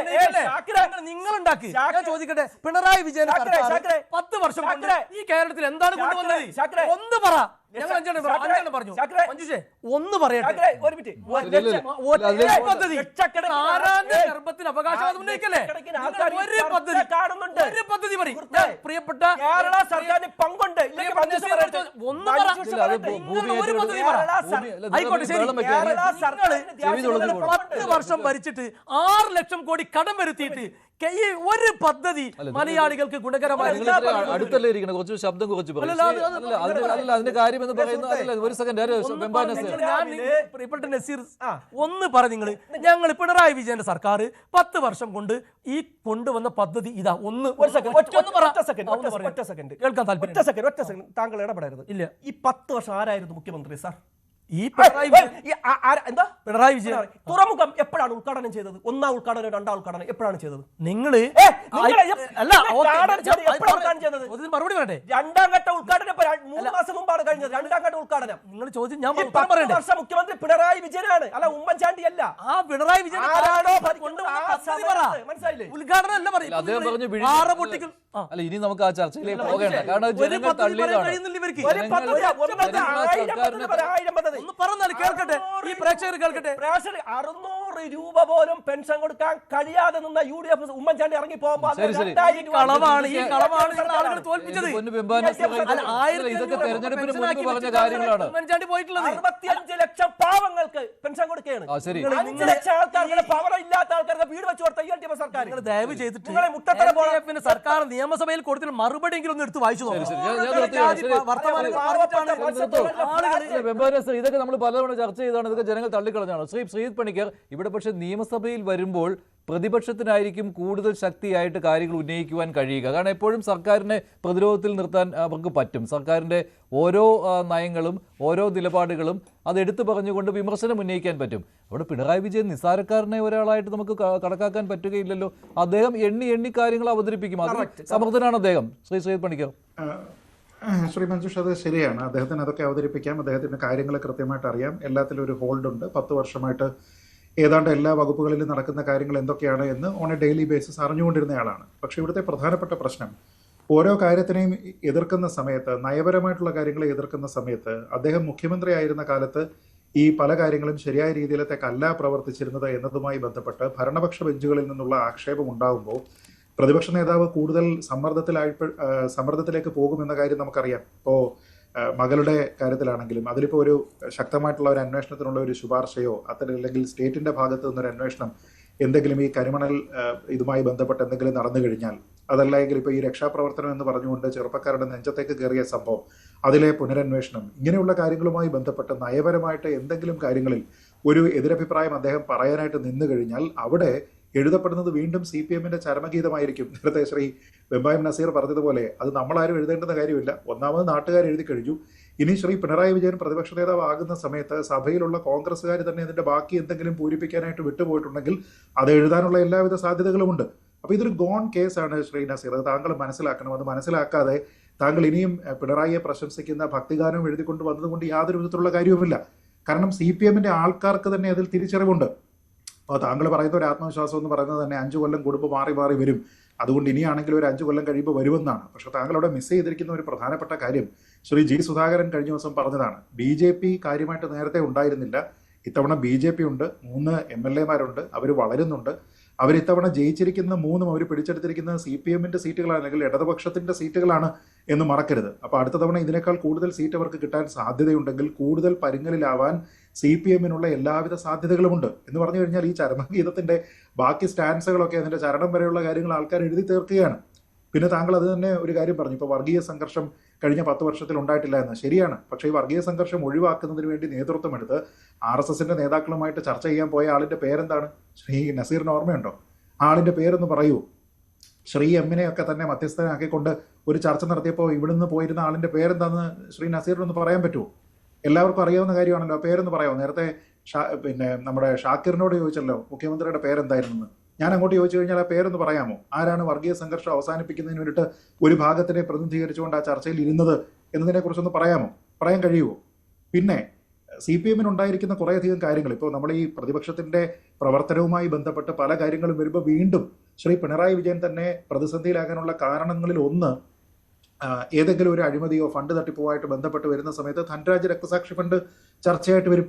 നിങ്ങൾ ഉണ്ടാക്കി? ഞാൻ ചോദിക്കട്ടെ, പിണറായി വിജയൻ 10 വർഷം കൊണ്ട് ഈ കേരളത്തിൽ എന്താണ് കൊണ്ടുവന്നത്? ഒന്ന് പറ. ഞങ്ങൾ 5 പറഞ്ഞു. ഒന്ന് പറയട്ടെ. ആരാന്റെ ഗർഭത്തിന് അവകാശവാദം ഉന്നയിക്കല്ലേ? ഒരു പദ്ധതി പറയും. പ്രിയപ്പെട്ട കേരള സർക്കാരിന് പങ്കുണ്ട്. ഒന്ന് പറ. ഒരു പദ്ധതി പറ. ആയിക്കോട്ടെ, ശരി. 10 വർഷം ഭരിച്ചിട്ട് 6 ലക്ഷം കോടി കടം വരുത്തിയിട്ട് ഈ ഒരു പദ്ധതി മലയാളികൾക്ക് ഗുണകരമായി അടുത്തല്ലേ ഇരിക്കണം, കുറച്ച് ശബ്ദം കുറച്ച് അതിന്റെ കാര്യം എന്ന് പറയുന്നത്. ഒരു സെക്കൻഡ്, പ്രിയപ്പെട്ട നസീർ, ഒന്ന് പറ. ഞങ്ങൾ പിണറായി വിജയന്റെ സർക്കാർ 10 വർഷം കൊണ്ട് ഈ കൊണ്ടുവന്ന പദ്ധതി ഇതാ. കേൾക്കാൻ താല്പര്യം. താങ്കൾ ഇടപെടരുത്. ഇല്ല. ഈ 10 വർഷം ആരായിരുന്നു മുഖ്യമന്ത്രി സാർ? ഈ പിണറായി വിജയൻ തുറമുഖം എപ്പോഴാണ് ഉദ്ഘാടനം ചെയ്തത്? 1ാം ഉദ്ഘാടനം, 2ാം ഉദ്ഘാടനം എപ്പോഴാണ് ചെയ്തത്? നിങ്ങള് മറുപടി വേണ്ടേ? 2ാം ഘട്ട ഉദ്ഘാടനം 3 മാസം മുമ്പാണ് കഴിഞ്ഞത്. 2ാം ഘട്ട ഉദ്ഘാടനം നിങ്ങൾ ചോദിച്ചു, ഞാൻ 10 വർഷം മുഖ്യമന്ത്രി പിണറായി വിജയനാണ്, അല്ല ഉമ്മൻചാണ്ടി അല്ല. ആ പിണറായി വിജയൻ മനസ്സിലായില്ലേ? ഉദ്ഘാടനം അല്ല പറയും. അല്ല, ഇനി നമുക്ക് ആ ചർച്ചയിലേക്ക് പോകേണ്ട. കാരണം കേൾക്കട്ടെ, ഈ പ്രേക്ഷകർ കേൾക്കട്ടെ. 600 രൂപ പോലും പെൻഷൻ കൊടുക്കാൻ കഴിയാതെ നിന്ന UDF ഉമ്മൻചാണ്ടി ഇറങ്ങി പോകുമ്പോൾ കളവാണ് ആളുകൾ തോൽപ്പിച്ചത്. ഇതൊക്കെ തെരഞ്ഞെടുപ്പിന് മുൻപ് പറഞ്ഞ കാര്യങ്ങളാണ്. ഉമ്മൻചാണ്ടി പോയിട്ടുള്ളത് 65 ലക്ഷം പാവങ്ങൾക്ക് പെൻഷൻ കൊടുക്കുകയാണ്. 5 ലക്ഷം ആൾക്കാർക്ക് പവർ ഇല്ലാത്ത ആൾക്കാർക്ക് വീട് വെച്ച് കൊടുത്ത UDF സർക്കാർ. ദയവ് ചെയ്തിട്ട് സർക്കാർ നിയമസഭയിൽ കൊടുത്തിട്ട് മറുപടി എങ്കിലും ഒന്ന് എടുത്ത് വായിച്ചു നോക്കാം. ഇതൊക്കെ നമ്മൾ പലതവണ ചർച്ച ചെയ്താണ്, ഇതൊക്കെ ജനങ്ങൾ തള്ളിക്കളഞ്ഞാണ്. ശ്രീജിത് പണിക്കർ, ഇവിടെ പക്ഷേ നിയമസഭയിൽ വരുമ്പോൾ പ്രതിപക്ഷത്തിനായിരിക്കും കൂടുതൽ ശക്തിയായിട്ട് കാര്യങ്ങൾ ഉന്നയിക്കുവാൻ കഴിയുക. കാരണം എപ്പോഴും സർക്കാരിനെ പ്രതിരോധത്തിൽ നിർത്താൻ അവർക്ക് പറ്റും. സർക്കാരിൻ്റെ ഓരോ നയങ്ങളും ഓരോ നിലപാടുകളും അതെടുത്തു പറഞ്ഞുകൊണ്ട് വിമർശനം ഉന്നയിക്കാൻ പറ്റും. അവിടെ പിണറായി വിജയൻ നിസ്സാരക്കാരനെ ഒരാളായിട്ട് നമുക്ക് കണക്കാക്കാൻ പറ്റുകയില്ലല്ലോ. അദ്ദേഹം എണ്ണി കാര്യങ്ങൾ അവതരിപ്പിക്കും. അത് സമർത്ഥനാണ് അദ്ദേഹം. ശ്രീജിത് പണിക്കർ. ശ്രീ മഞ്ജുഷ്, അത് ശരിയാണ്. അദ്ദേഹത്തിന് അതൊക്കെ അവതരിപ്പിക്കാം. അദ്ദേഹത്തിന് കാര്യങ്ങൾ കൃത്യമായിട്ട് അറിയാം. എല്ലാത്തിലും ഒരു ഹോൾഡ് ഉണ്ട്. 10 വർഷമായിട്ട് ഏതാണ്ട് എല്ലാ വകുപ്പുകളിലും നടക്കുന്ന കാര്യങ്ങൾ എന്തൊക്കെയാണ് എന്ന് ഓൺ എ ഡെയിലി ബേസിസ് അറിഞ്ഞുകൊണ്ടിരുന്നയാളാണ്. പക്ഷേ ഇവിടുത്തെ പ്രധാനപ്പെട്ട പ്രശ്നം, ഓരോ കാര്യത്തിനെയും എതിർക്കുന്ന സമയത്ത്, നയപരമായിട്ടുള്ള കാര്യങ്ങളെ എതിർക്കുന്ന സമയത്ത്, അദ്ദേഹം മുഖ്യമന്ത്രി ആയിരുന്ന കാലത്ത് ഈ പല കാര്യങ്ങളും ശരിയായ രീതിയിലത്തേക്കല്ല പ്രവർത്തിച്ചിരുന്നത് എന്നതുമായി ബന്ധപ്പെട്ട് ഭരണപക്ഷ ബെഞ്ചുകളിൽ നിന്നുള്ള ആക്ഷേപം ഉണ്ടാകുമ്പോൾ പ്രതിപക്ഷ നേതാവ് കൂടുതൽ സമ്മർദ്ദത്തിലേക്ക് പോകുമെന്ന കാര്യം നമുക്കറിയാം. ഇപ്പോൾ മകളുടെ കാര്യത്തിലാണെങ്കിലും അതിലിപ്പോൾ ഒരു ശക്തമായിട്ടുള്ള ഒരു അന്വേഷണത്തിനുള്ള ഒരു ശുപാർശയോ അല്ലെങ്കിൽ സ്റ്റേറ്റിൻ്റെ ഭാഗത്തു നിന്നൊരു അന്വേഷണം എന്തെങ്കിലും ഈ കരിമണൽ ഇതുമായി ബന്ധപ്പെട്ട് എന്തെങ്കിലും നടന്നു കഴിഞ്ഞാൽ, അതല്ലെങ്കിൽ ഇപ്പോൾ ഈ രക്ഷാപ്രവർത്തനം എന്ന് പറഞ്ഞുകൊണ്ട് ചെറുപ്പക്കാരുടെ നെഞ്ചത്തേക്ക് കയറിയ സംഭവം, അതിലെ പുനരന്വേഷണം, ഇങ്ങനെയുള്ള കാര്യങ്ങളുമായി ബന്ധപ്പെട്ട് നയപരമായിട്ട് എന്തെങ്കിലും കാര്യങ്ങളിൽ ഒരു എതിരഭിപ്രായം അദ്ദേഹം പറയാനായിട്ട് നിന്നു കഴിഞ്ഞാൽ അവിടെ എഴുതപ്പെടുന്നത് വീണ്ടും CPM-ന്റെ ചരമഗീതമായിരിക്കും. നേരത്തെ ശ്രീ വെമ്പായം നസീർ പറഞ്ഞതുപോലെ അത് നമ്മളാരും എഴുതേണ്ടുന്ന കാര്യമില്ല. ഒന്നാമത് നാട്ടുകാർ എഴുതി കഴിഞ്ഞു. ഇനി ശ്രീ പിണറായി വിജയൻ പ്രതിപക്ഷ നേതാവ് ആകുന്ന സമയത്ത് സഭയിലുള്ള കോൺഗ്രസ്സുകാർ തന്നെ ഇതിന്റെ ബാക്കി എന്തെങ്കിലും പൂരിപ്പിക്കാനായിട്ട് വിട്ടുപോയിട്ടുണ്ടെങ്കിൽ അത് എഴുതാനുള്ള എല്ലാവിധ സാധ്യതകളുമുണ്ട്. അപ്പോൾ ഇതൊരു ഗോൺ കേസാണ് ശ്രീ നസീർ. അത് താങ്കൾ മനസ്സിലാക്കണം. അത് മനസ്സിലാക്കാതെ താങ്കൾ ഇനിയും പിണറായിയെ പ്രശംസിക്കുന്ന ഭക്തിഗാനം എഴുതിക്കൊണ്ട് വന്നതുകൊണ്ട് യാതൊരു വിധത്തിലുള്ള കാര്യവുമില്ല. കാരണം CPM-ന്റെ ആൾക്കാർക്ക് തന്നെ അതിൽ തിരിച്ചറിവുണ്ട്. അപ്പോൾ താങ്കൾ പറയുന്ന ഒരു ആത്മവിശ്വാസം എന്ന് പറയുന്നത് തന്നെ 5 കൊല്ലം കൂടുമ്പോൾ മാറി വരും. അതുകൊണ്ട് ഇനിയാണെങ്കിലും ഒരു 5 കൊല്ലം കഴിയുമ്പോൾ വരുമെന്നാണ്. പക്ഷെ താങ്കളവിടെ മിസ് ചെയ്തിരിക്കുന്ന ഒരു പ്രധാനപ്പെട്ട കാര്യം ശ്രീ ജി സുധാകരൻ കഴിഞ്ഞ ദിവസം പറഞ്ഞതാണ്. BJP കാര്യമായിട്ട് നേരത്തെ ഉണ്ടായിരുന്നില്ല, ഇത്തവണ BJP ഉണ്ട്, 3 MLA-മാരുണ്ട്, അവർ വളരുന്നുണ്ട്. അവരിത്തവണ ജയിച്ചിരിക്കുന്ന 3 അവർ പിടിച്ചെടുത്തിരിക്കുന്നത് CPM-ന്റെ സീറ്റുകളാണ്, അല്ലെങ്കിൽ ഇടതുപക്ഷത്തിന്റെ സീറ്റുകളാണ് എന്ന് മറക്കരുത്. അപ്പോൾ അടുത്ത തവണ ഇതിനേക്കാൾ കൂടുതൽ സീറ്റ് അവർക്ക് കിട്ടാൻ സാധ്യതയുണ്ടെങ്കിൽ കൂടുതൽ പരുങ്ങലിലാവാൻ CPM-നുള്ള എല്ലാവിധ സാധ്യതകളുമുണ്ട്. എന്ന് പറഞ്ഞു കഴിഞ്ഞാൽ ഈ ചരമഗീതത്തിന്റെ ബാക്കി സ്റ്റാൻസുകളൊക്കെ അതിന്റെ ചരണം വരെയുള്ള കാര്യങ്ങൾ ആൾക്കാർ എഴുതി തീർക്കുകയാണ്. പിന്നെ താങ്കൾ അത് തന്നെ ഒരു കാര്യം പറഞ്ഞു, ഇപ്പോൾ വർഗീയ സംഘർഷം കഴിഞ്ഞ 10 വർഷത്തിൽ ഉണ്ടായിട്ടില്ല എന്ന്. ശരിയാണ്. പക്ഷേ ഈ വർഗീയ സംഘർഷം ഒഴിവാക്കുന്നതിന് വേണ്ടി നേതൃത്വം എടുത്ത് RSSന്റെ നേതാക്കളുമായിട്ട് ചർച്ച ചെയ്യാൻ പോയ ആളിന്റെ പേരെന്താണ്? ശ്രീ നസീറിന് ഓർമ്മയുണ്ടോ? ആളിന്റെ പേരൊന്ന് പറയൂ. ശ്രീ എമ്മിനെയൊക്കെ തന്നെ മധ്യസ്ഥനാക്കിക്കൊണ്ട് ഒരു ചർച്ച നടത്തിയപ്പോൾ ഇവിടുന്ന് പോയിരുന്ന ആളിന്റെ പേരെന്താന്ന് ശ്രീ നസീറിനൊന്ന് പറയാൻ പറ്റുമോ? എല്ലാവർക്കും അറിയാവുന്ന കാര്യമാണല്ലോ, പേരൊന്ന് പറയാമോ? നേരത്തെ പിന്നെ നമ്മുടെ ഷാക്കിറിനോട് ചോദിച്ചല്ലോ മുഖ്യമന്ത്രിയുടെ പേരെന്തായിരുന്നു. ഞാൻ അങ്ങോട്ട് ചോദിച്ചു കഴിഞ്ഞാൽ ആ പേരൊന്ന് പറയാമോ? ആരാണ് വർഗീയ സംഘർഷം അവസാനിപ്പിക്കുന്നതിന് വേണ്ടിയിട്ട് ഒരു ഭാഗത്തിനെ പ്രതിനിധീകരിച്ചുകൊണ്ട് ആ ചർച്ചയിൽ ഇരുന്നത് എന്നതിനെ കുറിച്ചൊന്ന് പറയാമോ? പറയാൻ കഴിയുമോ? പിന്നെ CPM-ന് ഉണ്ടായിരിക്കുന്ന കുറേയധികം കാര്യങ്ങൾ, ഇപ്പോൾ നമ്മൾ ഈ പ്രതിപക്ഷത്തിന്റെ പ്രവർത്തനവുമായി ബന്ധപ്പെട്ട് പല കാര്യങ്ങളും വരുമ്പോൾ വീണ്ടും ശ്രീ പിണറായി വിജയൻ തന്നെ പ്രതിസന്ധിയിലാകാനുള്ള കാരണങ്ങളിൽ ഒന്ന് ഏതെങ്കിലും ഒരു അഴിമതിയോ ഫണ്ട് തട്ടിപ്പുമായിട്ട് ബന്ധപ്പെട്ട് വരുന്ന സമയത്ത് ധനരാജ് രക്തസാക്ഷി ഫണ്ട് ചർച്ചയായിട്ട് വരും.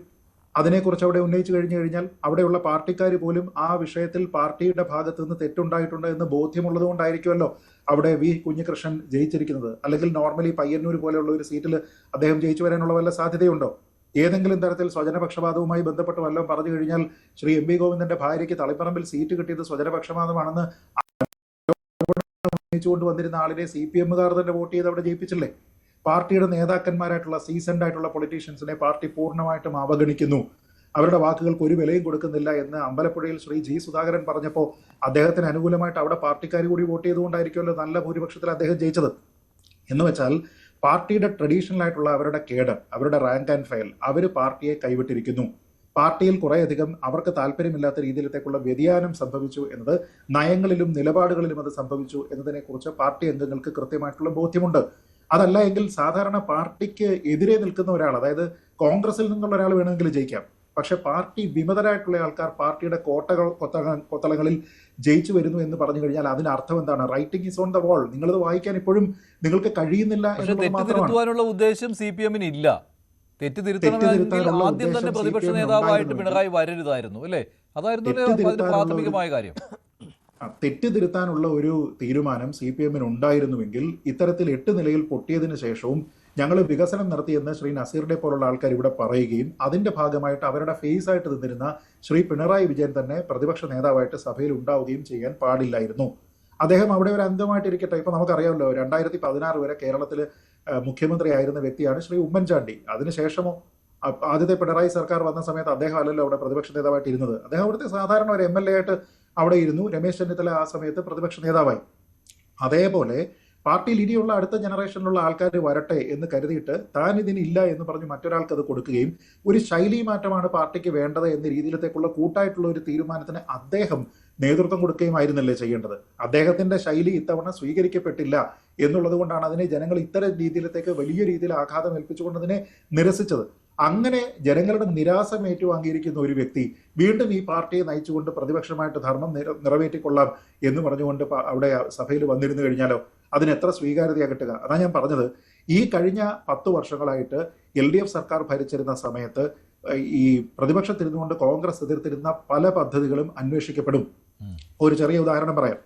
അതിനെക്കുറിച്ച് അവിടെ ഉന്നയിച്ചു കഴിഞ്ഞു കഴിഞ്ഞാൽ അവിടെയുള്ള പാർട്ടിക്കാർ പോലും ആ വിഷയത്തിൽ പാർട്ടിയുടെ ഭാഗത്ത് നിന്ന് തെറ്റുണ്ടായിട്ടുണ്ട് എന്ന് ബോധ്യമുള്ളത് കൊണ്ടായിരിക്കുമല്ലോ അവിടെ വി കുഞ്ഞികൃഷ്ണൻ ജയിച്ചിരിക്കുന്നത്. അല്ലെങ്കിൽ നോർമലി പയ്യന്നൂർ പോലെയുള്ള ഒരു സീറ്റിൽ അദ്ദേഹം ജയിച്ചു വരാനുള്ള വല്ല സാധ്യതയുണ്ടോ? ഏതെങ്കിലും തരത്തിൽ സ്വജനപക്ഷപാതവുമായി ബന്ധപ്പെട്ട് വല്ലതും പറഞ്ഞു കഴിഞ്ഞാൽ ശ്രീ MV ഗോവിന്ദന്റെ ഭാര്യയ്ക്ക് തളിപ്പറമ്പിൽ സീറ്റ് കിട്ടിയത് സ്വജനപക്ഷപാതമാണെന്ന് ഉന്നയിച്ചുകൊണ്ട് വന്നിരുന്ന ആളിനെ CPM-കാർ തന്നെ വോട്ട് ചെയ്ത് അവിടെ ജയിപ്പിച്ചില്ലേ? പാർട്ടിയുടെ നേതാക്കന്മാരായിട്ടുള്ള സീസൺഡ് ആയിട്ടുള്ള പൊളിറ്റീഷ്യൻസിനെ പാർട്ടി പൂർണ്ണമായിട്ടും അവഗണിക്കുന്നു, അവരുടെ വാക്കുകൾക്ക് ഒരു വിലയും കൊടുക്കുന്നില്ല എന്ന് അമ്പലപ്പുഴയിൽ ശ്രീ ജി സുധാകരൻ പറഞ്ഞപ്പോൾ അദ്ദേഹത്തിന് അനുകൂലമായിട്ട് അവിടെ പാർട്ടിക്കാർ കൂടി വോട്ട് ചെയ്തുകൊണ്ടായിരിക്കുമല്ലോ നല്ല ഭൂരിപക്ഷത്തിൽ അദ്ദേഹം ജയിച്ചത്. എന്ന് വെച്ചാൽ പാർട്ടിയുടെ ട്രഡീഷണൽ ആയിട്ടുള്ള അവരുടെ കേഡർ, അവരുടെ റാങ്ക് ആൻഡ് ഫയൽ, അവർ പാർട്ടിയെ കൈവിട്ടിരിക്കുന്നു. പാർട്ടിയിൽ കുറേയധികം അവർക്ക് താല്പര്യമില്ലാത്ത രീതിയിലത്തേക്കുള്ള വ്യതിയാനം സംഭവിച്ചു എന്നത്, നയങ്ങളിലും നിലപാടുകളിലും അത് സംഭവിച്ചു എന്നതിനെക്കുറിച്ച് പാർട്ടി അംഗങ്ങൾക്ക് കൃത്യമായിട്ടുള്ള ബോധ്യമുണ്ട്. അതല്ല എങ്കിൽ സാധാരണ പാർട്ടിക്ക് എതിരെ നിൽക്കുന്ന ഒരാൾ, അതായത് കോൺഗ്രസിൽ നിന്നുള്ള ഒരാൾ വേണമെങ്കിൽ ജയിക്കാം, പക്ഷെ പാർട്ടി വിമതരായിട്ടുള്ള ആൾക്കാർ പാർട്ടിയുടെ കൊത്തളങ്ങളിൽ ജയിച്ചു വരുന്നു എന്ന് പറഞ്ഞു കഴിഞ്ഞാൽ അതിന് അർത്ഥം എന്താണ്? Writing is on the wall. നിങ്ങളത് വായിക്കാൻ ഇപ്പോഴും നിങ്ങൾക്ക് കഴിയുന്നില്ല. തെറ്റിദ്ധരുത്തുവാനുള്ള ഉദ്ദേശം CPM-ന് ഇല്ല. തെറ്റിദ്ധരുത്തണമെങ്കിൽ ആദ്യം തന്നെ പ്രതിപക്ഷ നേതാവായിട്ട് പിണറായി വരരുതായിരുന്നു, അല്ലേ? അതായിരുന്നു പ്രാഥമികമായ കാര്യം. തെറ്റിദ്ധരുത്താനുള്ള ഒരു തീരുമാനം CPM-ന് ഉണ്ടായിരുന്നുവെങ്കിൽ ഇത്തരത്തിൽ 8 നിലയിൽ പൊട്ടിയതിനു ശേഷവും ഞങ്ങൾ വികസനം നടത്തിയെന്ന് ശ്രീ നസീറിനെ പോലുള്ള ആൾക്കാർ ഇവിടെ പറയുകയും അതിന്റെ ഭാഗമായിട്ട് അവരുടെ ഫേസ് ആയിട്ട് നിന്നിരുന്ന ശ്രീ പിണറായി വിജയൻ തന്നെ പ്രതിപക്ഷ നേതാവായിട്ട് സഭയിൽ ഉണ്ടാവുകയും ചെയ്യാൻ പാടില്ലായിരുന്നു. അദ്ദേഹം അവിടെ ഒരു അംഗമായിട്ടിരിക്കട്ടെ. ഇപ്പൊ നമുക്കറിയാമല്ലോ 2016 വരെ കേരളത്തിൽ മുഖ്യമന്ത്രി ആയിരുന്ന വ്യക്തിയാണ് ശ്രീ ഉമ്മൻചാണ്ടി. അതിനുശേഷമോ ആദ്യത്തെ പിണറായി സർക്കാർ വന്ന സമയത്ത് അദ്ദേഹം അല്ലല്ലോ അവിടെ പ്രതിപക്ഷ നേതാവായിട്ട് ഇരുന്നത്. അദ്ദേഹം അവിടുത്തെ സാധാരണ ഒരു MLA ആയിട്ട് അവിടെ ഇരുന്നു. രമേശ് ചെന്നിത്തല ആ സമയത്ത് പ്രതിപക്ഷ നേതാവായി. അതേപോലെ പാർട്ടിയിൽ ഇനിയുള്ള അടുത്ത ജനറേഷനിലുള്ള ആൾക്കാർ വരട്ടെ എന്ന് കരുതിയിട്ട് താൻ ഇതിനില്ല എന്ന് പറഞ്ഞ് മറ്റൊരാൾക്ക് അത് കൊടുക്കുകയും ഒരു ശൈലി മാറ്റമാണ് പാർട്ടിക്ക് വേണ്ടത് എന്ന രീതിയിലത്തേക്കുള്ള കൂട്ടായിട്ടുള്ള ഒരു തീരുമാനത്തിന് അദ്ദേഹം നേതൃത്വം കൊടുക്കുകയും ആയിരുന്നല്ലേ ചെയ്യേണ്ടത്. അദ്ദേഹത്തിന്റെ ശൈലി ഇത്തവണ സ്വീകരിക്കപ്പെട്ടില്ല എന്നുള്ളത് കൊണ്ടാണ് അതിനെ ജനങ്ങൾ ഇത്തരം രീതിയിലത്തേക്ക് വലിയ രീതിയിൽ ആഘാതം ഏൽപ്പിച്ചുകൊണ്ട് അതിനെ നിരസിച്ചത്. അങ്ങനെ ജനങ്ങളുടെ നിരാശം ഏറ്റുവാങ്ങിയിരിക്കുന്ന ഒരു വ്യക്തി വീണ്ടും ഈ പാർട്ടിയെ നയിച്ചുകൊണ്ട് പ്രതിപക്ഷമായിട്ട് ധർമ്മം നിറവേറ്റിക്കൊള്ളാം എന്ന് പറഞ്ഞുകൊണ്ട് അവിടെ സഭയിൽ വന്നിരുന്നു കഴിഞ്ഞാലോ അതിന് എത്ര സ്വീകാര്യതയാ കിട്ടുക? അതാ ഞാൻ പറഞ്ഞത്, ഈ കഴിഞ്ഞ 10 വർഷങ്ങളായിട്ട് LDF സർക്കാർ ഭരിച്ചിരുന്ന സമയത്ത് ഈ പ്രതിപക്ഷത്തിരുന്നുകൊണ്ട് കോൺഗ്രസ് എതിർത്തിരുന്ന പല പദ്ധതികളും അന്വേഷിക്കപ്പെടും. ഒരു ചെറിയ ഉദാഹരണം പറയാം.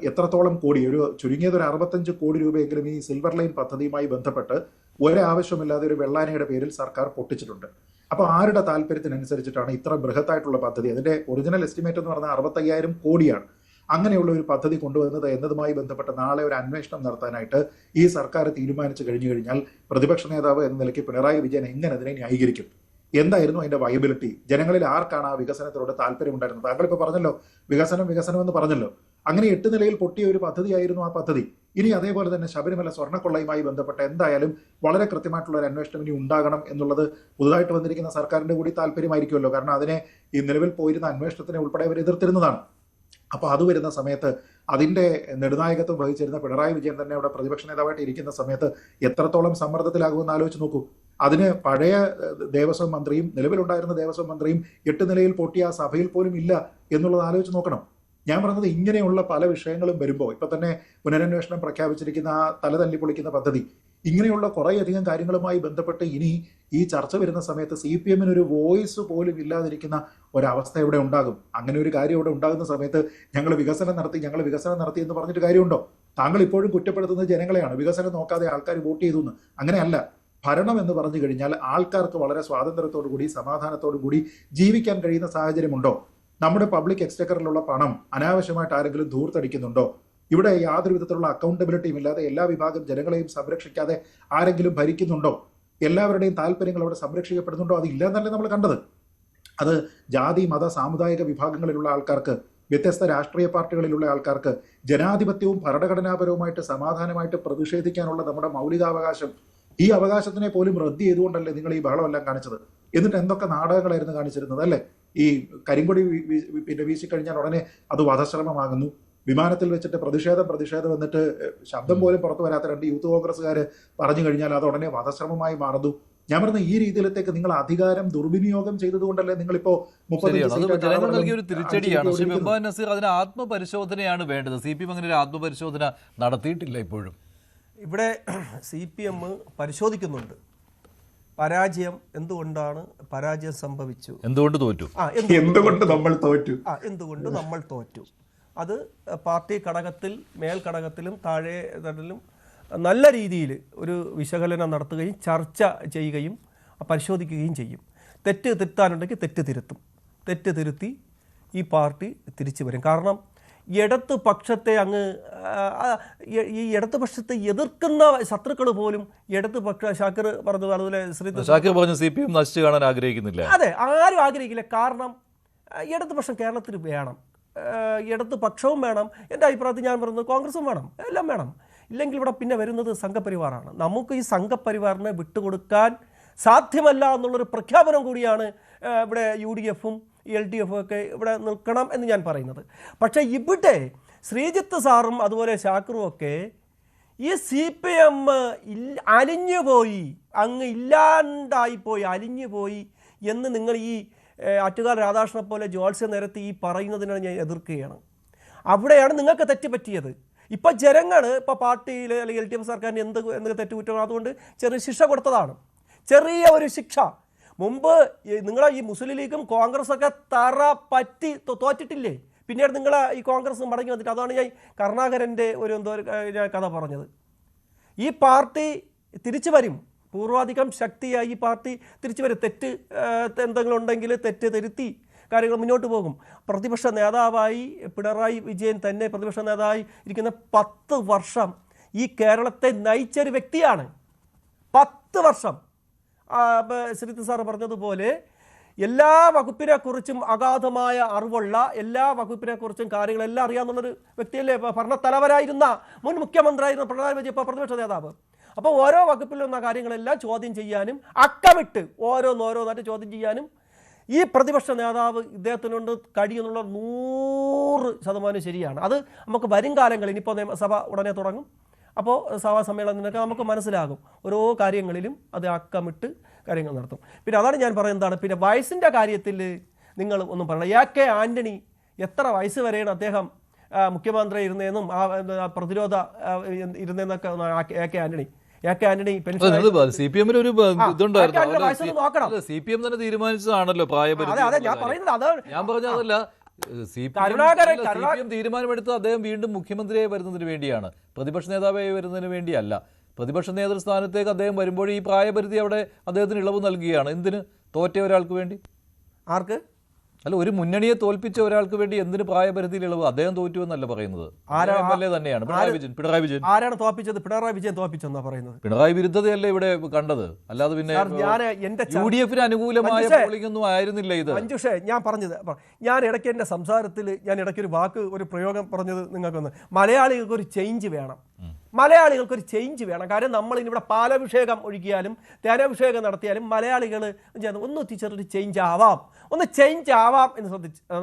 എത്രത്തോളം കോടി, ഒരു ചുരുങ്ങിയത് ഒരു 65 കോടി രൂപയെങ്കിലും ഈ സിൽവർ ലൈൻ പദ്ധതിയുമായി ബന്ധപ്പെട്ട് ഒരാവശ്യമില്ലാതെ ഒരു വെള്ളാനയുടെ പേരിൽ സർക്കാർ പൊട്ടിച്ചിട്ടുണ്ട്. അപ്പോൾ ആരുടെ താല്പര്യത്തിനനുസരിച്ചിട്ടാണ് ഇത്ര ബൃഹത്തായിട്ടുള്ള പദ്ധതി? അതിന്റെ ഒറിജിനൽ എസ്റ്റിമേറ്റ് എന്ന് പറഞ്ഞാൽ 65,000 കോടിയാണ്. അങ്ങനെയുള്ള ഒരു പദ്ധതി കൊണ്ടുവന്നത് എന്നതുമായി ബന്ധപ്പെട്ട് നാളെ ഒരു അന്വേഷണം നടത്താനായിട്ട് ഈ സർക്കാർ തീരുമാനിച്ചു കഴിഞ്ഞു കഴിഞ്ഞാൽ പ്രതിപക്ഷ നേതാവ് എന്ന നിലയ്ക്ക് പിണറായി വിജയൻ എങ്ങനെ അതിനെ ന്യായീകരിക്കും? എന്തായിരുന്നു അതിന്റെ വയബിലിറ്റി? ജനങ്ങളിൽ ആർക്കാണ് ആ വികസനത്തിലൂടെ താല്പര്യമുണ്ടായിരുന്നത്? താങ്കളിപ്പോൾ പറഞ്ഞല്ലോ വികസനം എന്ന് പറഞ്ഞല്ലോ. അങ്ങനെ 8 നിലയിൽ പൊട്ടിയ ഒരു പദ്ധതിയായിരുന്നു ആ പദ്ധതി. ഇനി അതേപോലെ തന്നെ ശബരിമല സ്വർണ്ണക്കൊള്ളയുമായി ബന്ധപ്പെട്ട് എന്തായാലും വളരെ കൃത്യമായിട്ടുള്ള ഒരു അന്വേഷണം ഇനി ഉണ്ടാകണം എന്നുള്ളത് പുതുതായിട്ട് വന്നിരിക്കുന്ന സർക്കാരിന്റെ കൂടി താല്പര്യമായിരിക്കുമല്ലോ. കാരണം അതിനെ ഈ നിലവിൽ പോയിരുന്ന അന്വേഷണത്തിനെ ഉൾപ്പെടെ അവർ എതിർത്തിരുന്നതാണ്. അപ്പോൾ അത് വരുന്ന സമയത്ത് അതിന്റെ നെടുനായകത്വം വഹിച്ചിരുന്ന പിണറായി വിജയൻ തന്നെ അവിടെ പ്രതിപക്ഷ നേതാവായിട്ട് ഇരിക്കുന്ന സമയത്ത് എത്രത്തോളം സമ്മർദ്ദത്തിലാകുമെന്ന് ആലോചിച്ച് നോക്കൂ. അതിന് പഴയ ദേവസ്വം മന്ത്രിയും നിലവിലുണ്ടായിരുന്ന ദേവസ്വം മന്ത്രിയും 8 നിലയിൽ പൊട്ടിയ ആ സഭയിൽ പോലും ഇല്ല എന്നുള്ളത് ആലോചിച്ച് നോക്കണം. ഞാൻ പറഞ്ഞത് ഇങ്ങനെയുള്ള പല വിഷയങ്ങളും വരുമ്പോൾ ഇപ്പം തന്നെ പുനരന്വേഷണം പ്രഖ്യാപിച്ചിരിക്കുന്ന ആ തല തല്ലിപ്പൊളിക്കുന്ന പദ്ധതി, ഇങ്ങനെയുള്ള കുറേയധികം കാര്യങ്ങളുമായി ബന്ധപ്പെട്ട് ഇനി ഈ ചർച്ച വരുന്ന സമയത്ത് CPM ഒരു വോയിസ് പോലും ഇല്ലാതിരിക്കുന്ന ഒരവസ്ഥ ഇവിടെ ഉണ്ടാകും. അങ്ങനെ ഒരു കാര്യം ഇവിടെ ഉണ്ടാകുന്ന സമയത്ത് ഞങ്ങൾ വികസനം നടത്തി എന്ന് പറഞ്ഞിട്ട് കാര്യമുണ്ടോ? താങ്കൾ ഇപ്പോഴും കുറ്റപ്പെടുത്തുന്നത് ജനങ്ങളെയാണ്. വികസനം നോക്കാതെ ആൾക്കാർ വോട്ട് ചെയ്തു എന്ന്. അങ്ങനെയല്ല. ഭരണം എന്ന് പറഞ്ഞു കഴിഞ്ഞാൽ ആൾക്കാർക്ക് വളരെ സ്വാതന്ത്ര്യത്തോടു കൂടി സമാധാനത്തോടു കൂടി ജീവിക്കാൻ കഴിയുന്ന സാഹചര്യമുണ്ടോ? നമ്മുടെ പബ്ലിക് എക്സ്ചക്കറിലുള്ള പണം അനാവശ്യമായിട്ട് ആരെങ്കിലും ധൂർത്തടിക്കുന്നുണ്ടോ? ഇവിടെ യാതൊരു വിധത്തിലുള്ള അക്കൗണ്ടബിലിറ്റിയും ഇല്ലാതെ എല്ലാ വിഭാഗം ജനങ്ങളെയും സംരക്ഷിക്കാതെ ആരെങ്കിലും ഭരിക്കുന്നുണ്ടോ? എല്ലാവരുടെയും താല്പര്യങ്ങൾ അവിടെ സംരക്ഷിക്കപ്പെടുന്നുണ്ടോ? അതില്ലെന്നല്ലേ നമ്മൾ കണ്ടത്. അത് ജാതി മത സാമുദായിക വിഭാഗങ്ങളിലുള്ള ആൾക്കാർക്ക്, വ്യത്യസ്ത രാഷ്ട്രീയ പാർട്ടികളിലുള്ള ആൾക്കാർക്ക് ജനാധിപത്യവും ഭരണഘടനാപരവുമായിട്ട് സമാധാനമായിട്ട് പ്രതിഷേധിക്കാനുള്ള നമ്മുടെ മൗലികാവകാശം, ഈ അവകാശത്തിനെ പോലും റദ്ദ് ചെയ്തുകൊണ്ടല്ലേ നിങ്ങൾ ഈ ബഹളമെല്ലാം കാണിച്ചത്? എന്നിട്ട് എന്തൊക്കെ നാടകങ്ങളായിരുന്നു കാണിച്ചിരുന്നത് അല്ലേ? ഈ കരിങ്കൊടി വീശിക്കഴിഞ്ഞാൽ ഉടനെ അത് വധശ്രമമാകുന്നു. വിമാനത്തിൽ വെച്ചിട്ട് പ്രതിഷേധം എന്നിട്ട് ശബ്ദം പോലും പുറത്തു വരാത്ത 2 യൂത്ത് കോൺഗ്രസ്സുകാർ പറഞ്ഞു കഴിഞ്ഞാൽ അത് ഉടനെ വധശ്രമമായി മാറുന്നു. ഞാൻ പറഞ്ഞ ഈ രീതിയിലേക്ക് നിങ്ങൾ അധികാരം ദുർവിനിയോഗം ചെയ്തതുകൊണ്ടല്ലേ നിങ്ങളിപ്പോ ജനങ്ങൾ നൽകിയ ഒരു തിരിച്ചടിയാണ്. ശ്രീ മെഹബൂബ നസീർ, അതിന് ആത്മപരിശോധനയാണ് വേണ്ടത്. CPM അങ്ങനെ ഒരു ആത്മപരിശോധന നടത്തിയിട്ടില്ല ഇപ്പോഴും. ഇവിടെ CPM പരിശോധിക്കുന്നുണ്ട്. പരാജയം എന്തുകൊണ്ടാണ് പരാജയം സംഭവിച്ചു, എന്തുകൊണ്ട് തോറ്റു, എന്തുകൊണ്ട് നമ്മൾ തോറ്റു, അത് പാർട്ടി ഘടകത്തിൽ മേൽഘടകത്തിലും താഴെ തട്ടിലും നല്ല രീതിയിൽ ഒരു വിശകലനം നടത്തുകയും ചർച്ച ചെയ്യുകയും പരിശോധിക്കുകയും ചെയ്യും. തെറ്റ് തിരുത്താനുണ്ടെങ്കിൽ തെറ്റ് തിരുത്തി ഈ പാർട്ടി തിരിച്ചു വരും. കാരണം ഇടതുപക്ഷത്തെ ഈ ഇടതുപക്ഷത്തെ എതിർക്കുന്ന ശത്രുക്കൾ പോലും ഷാക്കിർ പറഞ്ഞു, അതുപോലെ ഷാക്കിർ പറഞ്ഞു CPM നശിച്ചു കാണാൻ ആഗ്രഹിക്കുന്നില്ല. അതെ, ആരും ആഗ്രഹിക്കില്ല. കാരണം ഇടതുപക്ഷം കേരളത്തിൽ വേണം, ഇടതുപക്ഷവും വേണം. എൻ്റെ അഭിപ്രായത്തിൽ ഞാൻ പറയുന്നത് കോൺഗ്രസും വേണം, എല്ലാം വേണം. ഇല്ലെങ്കിൽ ഇവിടെ പിന്നെ വരുന്നത് സംഘപരിവാറാണ്. നമുക്ക് ഈ സംഘപരിവാറിനെ വിട്ടുകൊടുക്കാൻ സാധ്യമല്ല എന്നുള്ളൊരു പ്രഖ്യാപനം കൂടിയാണ് ഇവിടെ UDFും LDFും ഒക്കെ ഇവിടെ നിൽക്കണം എന്ന് ഞാൻ പറയുന്നത്. പക്ഷേ ഇവിടെ ശ്രീജിത്ത് സാറും അതുപോലെ ഷാക്കിറും ഒക്കെ ഈ CPM അലിഞ്ഞുപോയി, ഇല്ലാണ്ടായിപ്പോയി, അലിഞ്ഞുപോയി എന്ന് നിങ്ങൾ ഈ ആറ്റുകാൽ രാധാകൃഷ്ണനെ പോലെ ജോത്സ്യം നിരത്തി ഈ പറയുന്നതിനാണ് ഞാൻ എതിർക്കുകയാണ്. അവിടെയാണ് നിങ്ങൾക്ക് തെറ്റുപറ്റിയത്. ഇപ്പം ജനങ്ങൾ ഇപ്പോൾ പാർട്ടിയിൽ അല്ലെങ്കിൽ LDF സർക്കാരിന് എന്ത് തെറ്റുകുറ്റം, അതുകൊണ്ട് ചെറിയ ശിക്ഷ കൊടുത്തതാണ്, ചെറിയ ഒരു ശിക്ഷ. മുമ്പ് നിങ്ങളെ ഈ മുസ്ലിം ലീഗും കോൺഗ്രസ്സൊക്കെ തറ പറ്റി തോറ്റിട്ടില്ലേ? പിന്നീട് നിങ്ങൾ ഈ കോൺഗ്രസ് മടങ്ങി വന്നിട്ട്, അതാണ് ഞാൻ കരുണാകരൻ്റെ ഒരു കഥ പറഞ്ഞത്. ഈ പാർട്ടി തിരിച്ചു വരും, പൂർവാധികം ശക്തിയായി ഈ പാർട്ടി തിരിച്ചു വരും. തെറ്റ് എന്തെങ്കിലും ഉണ്ടെങ്കിൽ തെറ്റ് തിരുത്തി കാര്യങ്ങൾ മുന്നോട്ട് പോകും. പ്രതിപക്ഷ നേതാവായി പിണറായി വിജയൻ തന്നെ പ്രതിപക്ഷ നേതാവായി ഇരിക്കുന്ന 10 വർഷം ഈ കേരളത്തെ നയിച്ചൊരു വ്യക്തിയാണ്. 10 വർഷം. ശ്രീജിത്ത് സാറ് പറഞ്ഞതുപോലെ എല്ലാ വകുപ്പിനെക്കുറിച്ചും അഗാധമായ അറിവുള്ള, എല്ലാ വകുപ്പിനെക്കുറിച്ചും കാര്യങ്ങളെല്ലാം അറിയാമെന്നുള്ളൊരു വ്യക്തിയല്ലേ ഭരണത്തലവരായിരുന്ന മുൻ മുഖ്യമന്ത്രിയായിരുന്ന പിണറായി വിജയൻ, ഇപ്പോൾ പ്രതിപക്ഷ നേതാവ്. അപ്പോൾ ഓരോ വകുപ്പിലുള്ള കാര്യങ്ങളെല്ലാം ചോദ്യം ചെയ്യാനും അക്കമിട്ട് ഓരോന്നായിട്ട് ചോദ്യം ചെയ്യാനും ഈ പ്രതിപക്ഷ നേതാവ് ഇദ്ദേഹത്തിനുണ്ട് കഴിയുന്നുള്ള 100% ശരിയാണ്. അത് നമുക്ക് വരും കാലങ്ങളിൽ, ഇനിയിപ്പോൾ നിയമസഭ ഉടനെ തുടങ്ങും, അപ്പോൾ സഭാ സമ്മേളനത്തിനൊക്കെ നമുക്ക് മനസ്സിലാകും. ഓരോ കാര്യങ്ങളിലും അത് അക്കമിട്ട് കാര്യങ്ങൾ നടത്തും. പിന്നെ അതാണ് ഞാൻ പറയുന്നതാണ്. പിന്നെ വയസ്സിൻ്റെ കാര്യത്തിൽ നിങ്ങൾ ഒന്നും പറയണം. AK ആൻ്റണി എത്ര വയസ്സ് വരെയാണ് അദ്ദേഹം മുഖ്യമന്ത്രി ഇരുന്നതെന്നും പ്രതിരോധ ഇരുന്നതെന്നൊക്കെ AK ആൻ്റണി പെൻഷൻ CPM ഒരു ഇതുണ്ടായിരുന്നു. CPM തന്നെ തീരുമാനിച്ചതാണല്ലോ പ്രായപരിധി. ഞാൻ പറഞ്ഞതല്ല, CPM തീരുമാനമെടുത്ത് അദ്ദേഹം വീണ്ടും മുഖ്യമന്ത്രിയായി വരുന്നതിന് വേണ്ടിയാണ്, പ്രതിപക്ഷ നേതാവായി വരുന്നതിന് വേണ്ടിയല്ല. പ്രതിപക്ഷ നേതൃസ്ഥാനത്തേക്ക് അദ്ദേഹം വരുമ്പോൾ ഈ പ്രായപരിധി അവിടെ അദ്ദേഹത്തിന് ഇളവ് നൽകുകയാണ്. എന്തിന്? തോറ്റ ഒരാൾക്ക് വേണ്ടി. ആർക്ക്? അല്ല, ഒരു മുന്നണിയെ തോൽപ്പിച്ച ഒരാൾക്ക് വേണ്ടി എന്തിന് പ്രായപരിധിയിൽ ഇളവ്? അദ്ദേഹം തോറ്റു എന്നല്ല പറയുന്നത്, തന്നെയാണ് പിണറായി വിജയൻ. ആരാണ് തോൽപ്പിച്ചത്? പിണറായി വിജയൻ തോൽപ്പിച്ചെന്നാ പറയുന്നത്. പിണറായി വിരുദ്ധതയല്ലേ ഇവിടെ കണ്ടത്, അല്ലാതെ പിന്നെ UDFിന് അനുകൂലമായ പോളിംഗ് ഒന്നും ആയിരുന്നില്ല ഇത്. മഞ്ജുഷേ, ഞാൻ പറഞ്ഞത്, ഞാൻ ഇടയ്ക്ക് എൻ്റെ സംസാരത്തിൽ ഞാൻ ഇടയ്ക്കൊരു ഒരു പ്രയോഗം പറഞ്ഞത് നിങ്ങൾക്കൊന്ന്, മലയാളികൾക്കൊരു ചേഞ്ച് വേണം. മലയാളികൾക്കൊരു ചേഞ്ച് വേണം. കാര്യം നമ്മളിവിടെ പാലഭിഷേകം ഒഴുകിയാലും തേനാഭിഷേകം നടത്തിയാലും മലയാളികൾ ഒന്ന് ചെറിയൊരു ചേഞ്ച് ആവാം എന്ന്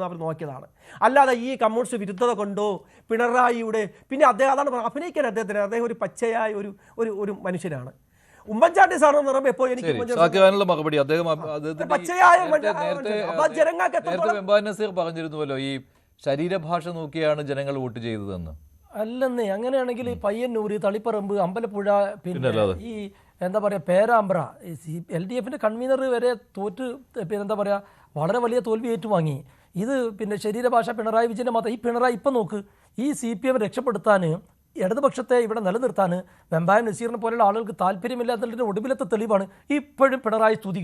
അവർ നോക്കിയതാണ്. അല്ലാതെ ഈ കമ്മ്യൂണിസ്റ്റ് വിരുദ്ധത കൊണ്ടോ പിണറായിയുടെ, പിന്നെ അദ്ദേഹം അതാണ് അഭിനയിക്കാൻ അദ്ദേഹം ഒരു പച്ചയായ ഒരു മനുഷ്യനാണ്. ഉമ്മൻചാണ്ടി സാറെന്ന് പറയുമ്പോൾ എപ്പോൾ എനിക്ക് മറുപടി അദ്ദേഹം പച്ചയായ പറഞ്ഞിരുന്നുവല്ലോ, ഈ ശരീരഭാഷ നോക്കിയാണ് ജനങ്ങൾ വോട്ട് ചെയ്തതെന്ന്. അല്ലെന്നേ, അങ്ങനെയാണെങ്കിൽ ഈ പയ്യന്നൂർ, തളിപ്പറമ്പ്, അമ്പലപ്പുഴ, പിന്നെ ഈ എന്താ പറയുക പേരാമ്പ്ര, LDF കൺവീനർ വരെ തോറ്റ്, പിന്നെ എന്താ പറയുക വളരെ വലിയ തോൽവി ഏറ്റുവാങ്ങി. ഇത് പിന്നെ ശരീരഭാഷ പിണറായി വിജയൻ്റെ മാത്രം. ഈ പിണറായി ഇപ്പം നോക്ക്, ഈ CPM രക്ഷപ്പെടുത്താൻ, ഇടതുപക്ഷത്തെ ഇവിടെ നിലനിർത്താൻ വെമ്പായം നസീറിനെ പോലെയുള്ള ആളുകൾക്ക് താല്പര്യമില്ലാത്തതിൻ്റെ ഒടുവിലത്തെ തെളിവാണ് ഇപ്പോഴും പിണറായി സ്തുതി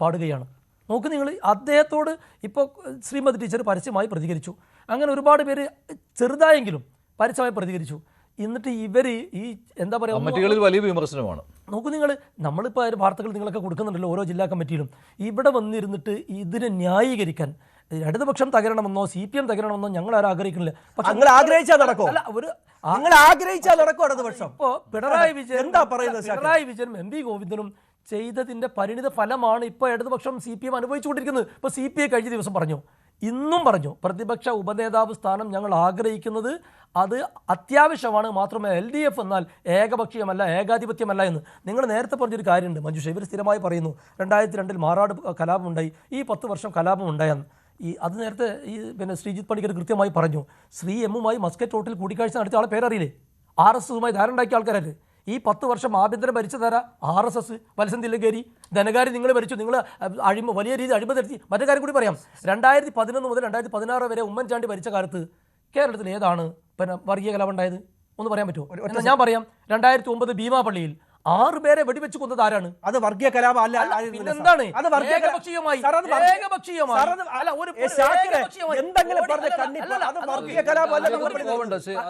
പാടുകയാണ്. നോക്ക് നിങ്ങൾ, അദ്ദേഹത്തോട് ഇപ്പോൾ ശ്രീമതി ടീച്ചർ പരസ്യമായി പ്രതികരിച്ചു. അങ്ങനെ ഒരുപാട് പേര് ചെറുതായെങ്കിലും പരസ്യമായി പ്രതികരിച്ചു. എന്നിട്ട് ഇവർ ഈ എന്താ പറയുക കമ്മിറ്റികളിൽ വലിയ വിമർശനമാണ്. നോക്കൂ നിങ്ങൾ, നമ്മളിപ്പോൾ വാർത്തകൾ നിങ്ങളൊക്കെ കൊടുക്കുന്നുണ്ടല്ലോ ഓരോ ജില്ലാ കമ്മിറ്റിയിലും. ഇവിടെ വന്നിരുന്നിട്ട് ഇതിനെ ന്യായീകരിക്കാൻ ഇടതുപക്ഷം തകരണമെന്നോ CPM തകരണമെന്നോ ഞങ്ങൾ ആരും ആഗ്രഹിക്കുന്നില്ല. പക്ഷെ നിങ്ങൾ ആഗ്രഹിച്ചാൽ നടക്കും, അല്ല, ഒരു നിങ്ങൾ ആഗ്രഹിച്ചാൽ നടക്കും ഇടതുപക്ഷം. ഇപ്പോൾ പിണറായി വിജയൻ എന്താ പറയുന്നത്? പിണറായി വിജയനും MV ഗോവിന്ദനും ചെയ്തതിൻ്റെ പരിണിത ഫലമാണ് ഇപ്പോൾ ഇടതുപക്ഷം CPM അനുഭവിച്ചുകൊണ്ടിരിക്കുന്നത്. ഇപ്പോൾ CPI കഴിഞ്ഞ ദിവസം പറഞ്ഞു, ഇന്നും പറഞ്ഞു, പ്രതിപക്ഷ ഉപനേതാവ് സ്ഥാനം ഞങ്ങൾ ആഗ്രഹിക്കുന്നത് അത് അത്യാവശ്യമാണ്, മാത്രമേ LDF എന്നാൽ ഏകപക്ഷീയമല്ല, ഏകാധിപത്യമല്ല എന്ന്. നിങ്ങൾ നേരത്തെ പറഞ്ഞൊരു കാര്യമുണ്ട് മഞ്ജുഷ, ഇവർ സ്ഥിരമായി പറയുന്നു 2002 മാറാട് കലാപം ഉണ്ടായി, ഈ 10 വർഷം കലാപം ഉണ്ടായെന്ന്. അത് നേരത്തെ പിന്നെ ശ്രീജിത്ത് പണിക്കർ കൃത്യമായി പറഞ്ഞു. ശ്രീ എമ്മുമായി മസ്കറ്റ് ഹോട്ടൽ കൂടിക്കാഴ്ച നടത്തിയ ആളെ പേരറിയില്ലേ? RSSുമായി ധാരണ ഉണ്ടാക്കിയ ആൾക്കാരല്ലേ? ഈ 10 വർഷം ആഭ്യന്തരം ഭരിച്ചതാരാ? RSS. വത്സൻ തില്ലങ്കേരി, ധനകാര്യം നിങ്ങൾ ഭരിച്ചു, നിങ്ങൾ വലിയ രീതി അഴിമതി നടത്തി. മറ്റു കാര്യം കൂടി പറയാം, 2011 മുതൽ 2016 വരെ ഉമ്മൻചാണ്ടി ഭരിച്ച കാലത്ത് കേരളത്തിൽ ഏതാണ് പിന്നെ വർഗീയ കലാപം ഉണ്ടായത്? ഒന്ന് പറയാൻ പറ്റുമോ? ഞാൻ പറയാം, 2009 ഭീമാപള്ളിയിൽ 6 പേരെ വെടിവെച്ച് കൊന്നത് ആരാണ്? അത് വർഗീയ കലാപം അല്ല. എന്താണ്? അത് ഏകപക്ഷീയമായി.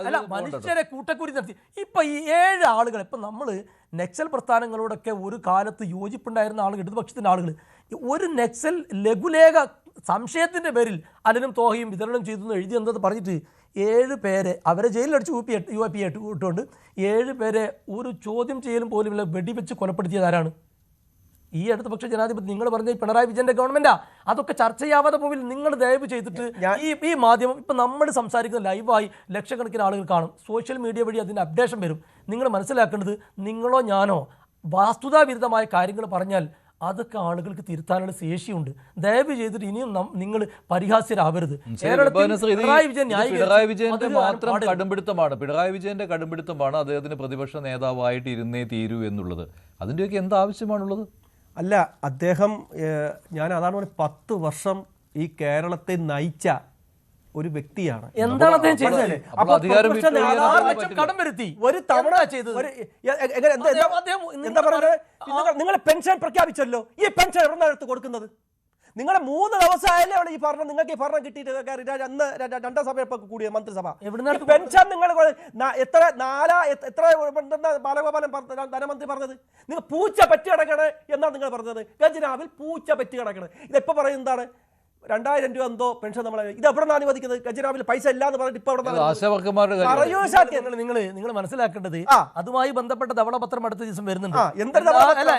അല്ല, മനുഷ്യരെ കൂട്ടക്കൂടി നടത്തി. ഇപ്പൊ ഈ 7 ആളുകൾ, ഇപ്പൊ നമ്മള് നക്സൽ പ്രസ്ഥാനങ്ങളോടൊക്കെ ഒരു കാലത്ത് യോജിപ്പുണ്ടായിരുന്ന ആളുകൾ, ഇടതുപക്ഷത്തിന്റെ ആളുകൾ, ഒരു നക്സൽ ലഘുലേഖ സംശയത്തിന്റെ പേരിൽ അലനും തോഹയും വിതരണം ചെയ്തു എഴുതി എന്നത് പറഞ്ഞിട്ട് 7 പേരെ അവരെ ജയിലിലടിച്ച് UAP ഇട്ടുകൊണ്ട് 7 പേരെ ഒരു ചോദ്യം ചെയ്യലും പോലുമില്ല വെടിവെച്ച് കൊലപ്പെടുത്തിയത് ആരാണ്? ഈ ഇടതുപക്ഷ ജനാധിപത്യം നിങ്ങൾ പറഞ്ഞ പിണറായി വിജയന്റെ ഗവൺമെന്റാ. അതൊക്കെ ചർച്ച ചെയ്യാവാതെ പോവില്ല. നിങ്ങൾ ദയവ് ചെയ്തിട്ട് ഈ മാധ്യമം ഇപ്പം നമ്മൾ സംസാരിക്കുന്ന ലൈവായി ലക്ഷക്കണക്കിന് ആളുകൾ കാണും, സോഷ്യൽ മീഡിയ വഴി അതിൻ്റെ അപ്ഡേഷൻ വരും. നിങ്ങൾ മനസ്സിലാക്കേണ്ടത്, നിങ്ങളോ ഞാനോ വസ്തുതാവിരുദ്ധമായ കാര്യങ്ങൾ പറഞ്ഞാൽ അതൊക്കെ ആളുകൾക്ക് തിരുത്താനുള്ള ശേഷിയുണ്ട്. ദയവ് ചെയ്തിട്ട് ഇനിയും നിങ്ങൾ പരിഹാസ്യരാവരുത്. പിണറായി വിജയന്റെ മാത്രം കടുംപിടുത്തമാണ്, പിണറായി വിജയന്റെ കടുംപിടുത്തമാണ് അദ്ദേഹത്തിന് പ്രതിപക്ഷ നേതാവായിട്ട് ഇരുന്നേ തീരൂ എന്നുള്ളത്. അതിൻ്റെയൊക്കെ എന്ത് ആവശ്യമാണുള്ളത്? അല്ല, അദ്ദേഹം ഞാൻ അതാണ് പറഞ്ഞത്, 10 വർഷം ഈ കേരളത്തെ നയിച്ച ഒരു വ്യക്തിയാണ്. എന്താണ് അദ്ദേഹം ചെയ്തത്? കടം വരുത്തി ഒരു തവണ ചെയ്തത്. എന്താ പറയുന്നത്? നിങ്ങൾ പെൻഷൻ പ്രഖ്യാപിച്ചല്ലോ, ഈ പെൻഷൻ എവിടെ നിന്നാണ് എടുത്ത് കൊടുക്കുന്നത്? നിങ്ങളെ 3 ദിവസമായാലേ ഈ ഭരണം, നിങ്ങൾക്ക് ഈ ഭരണം കിട്ടിയിട്ട് അന്ന് 2ാം സഭ കൂടിയ മന്ത്രിസഭ പെൻഷൻ നിങ്ങൾ എത്ര ബാലഗോപാലൻ ധനമന്ത്രി പറഞ്ഞത്? നിങ്ങൾ പൂച്ച പറ്റി കിടക്കണേ എന്നാണ് നിങ്ങൾ പറഞ്ഞത്. ഖജനാവിൽ പൂച്ച പറ്റി കിടക്കണേ. ഇതെപ്പോ പറയുന്നതാണ്? 2000 രൂപ എന്തോ പെൻഷൻ നമ്മൾ ഇത് എവിടെ നിന്നാണ് അനുവദിക്കുന്നത്? ഖജനാവിൽ പൈസ ഇല്ലാന്ന് പറഞ്ഞിട്ട് ഇപ്പൊ നിങ്ങൾ മനസ്സിലാക്കേണ്ടത്, അതുമായി ബന്ധപ്പെട്ട ധവളപത്രം അടുത്ത ദിവസം വരുന്നുണ്ട്.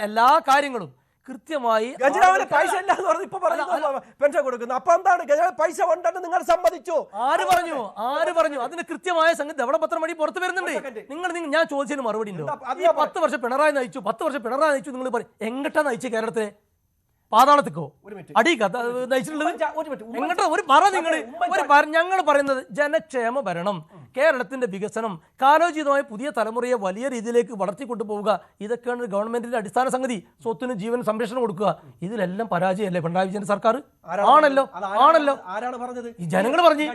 എല്ലാ കാര്യങ്ങളും കൃത്യമായി ഖജനാവിലെ പൈസ ഇല്ലാന്ന് പറഞ്ഞ് ഇപ്പൊ പെൻഷൻ കൊടുക്കുന്നു. അപ്പൊ എന്താണ്? ഖജനാവിൽ പൈസ ഉണ്ടെന്ന് നിങ്ങൾ സമ്മതിച്ചു? ആര് പറഞ്ഞു? അതിന് കൃത്യമായ സംഗതി ധവളപത്രം വഴി പുറത്തു വരുന്നുണ്ട്. ഞാൻ ചോദിച്ചതിന് മറുപടി ഉണ്ടോ? 10 വർഷം പിണറായി നയിച്ചു, 10 വർഷം പിണറായി നയിച്ചു. നിങ്ങൾ പറയും എങ്ങട്ടാ നയിച്ചു? കേരളത്തെ പാതാളത്തിക്കോ നയിച്ചിട്ടുള്ളത്? ഞങ്ങൾ പറയുന്നത് ജനക്ഷേമ ഭരണം, കേരളത്തിന്റെ വികസനം, കാലോചിതമായ പുതിയ തലമുറയെ വലിയ രീതിയിലേക്ക് വളർത്തിക്കൊണ്ടുപോവുക, ഇതൊക്കെയാണ് ഗവൺമെന്റിന്റെ അടിസ്ഥാന സംഗതി. സ്വത്തിന് ജീവൻ സംരക്ഷണം കൊടുക്കുക. ഇതിലെല്ലാം പരാജയമല്ലേ പിണറായി വിജയന്റെ സർക്കാർ? ആണല്ലോ. ആരാണ് പറഞ്ഞത്? ജനങ്ങൾ പറഞ്ഞു.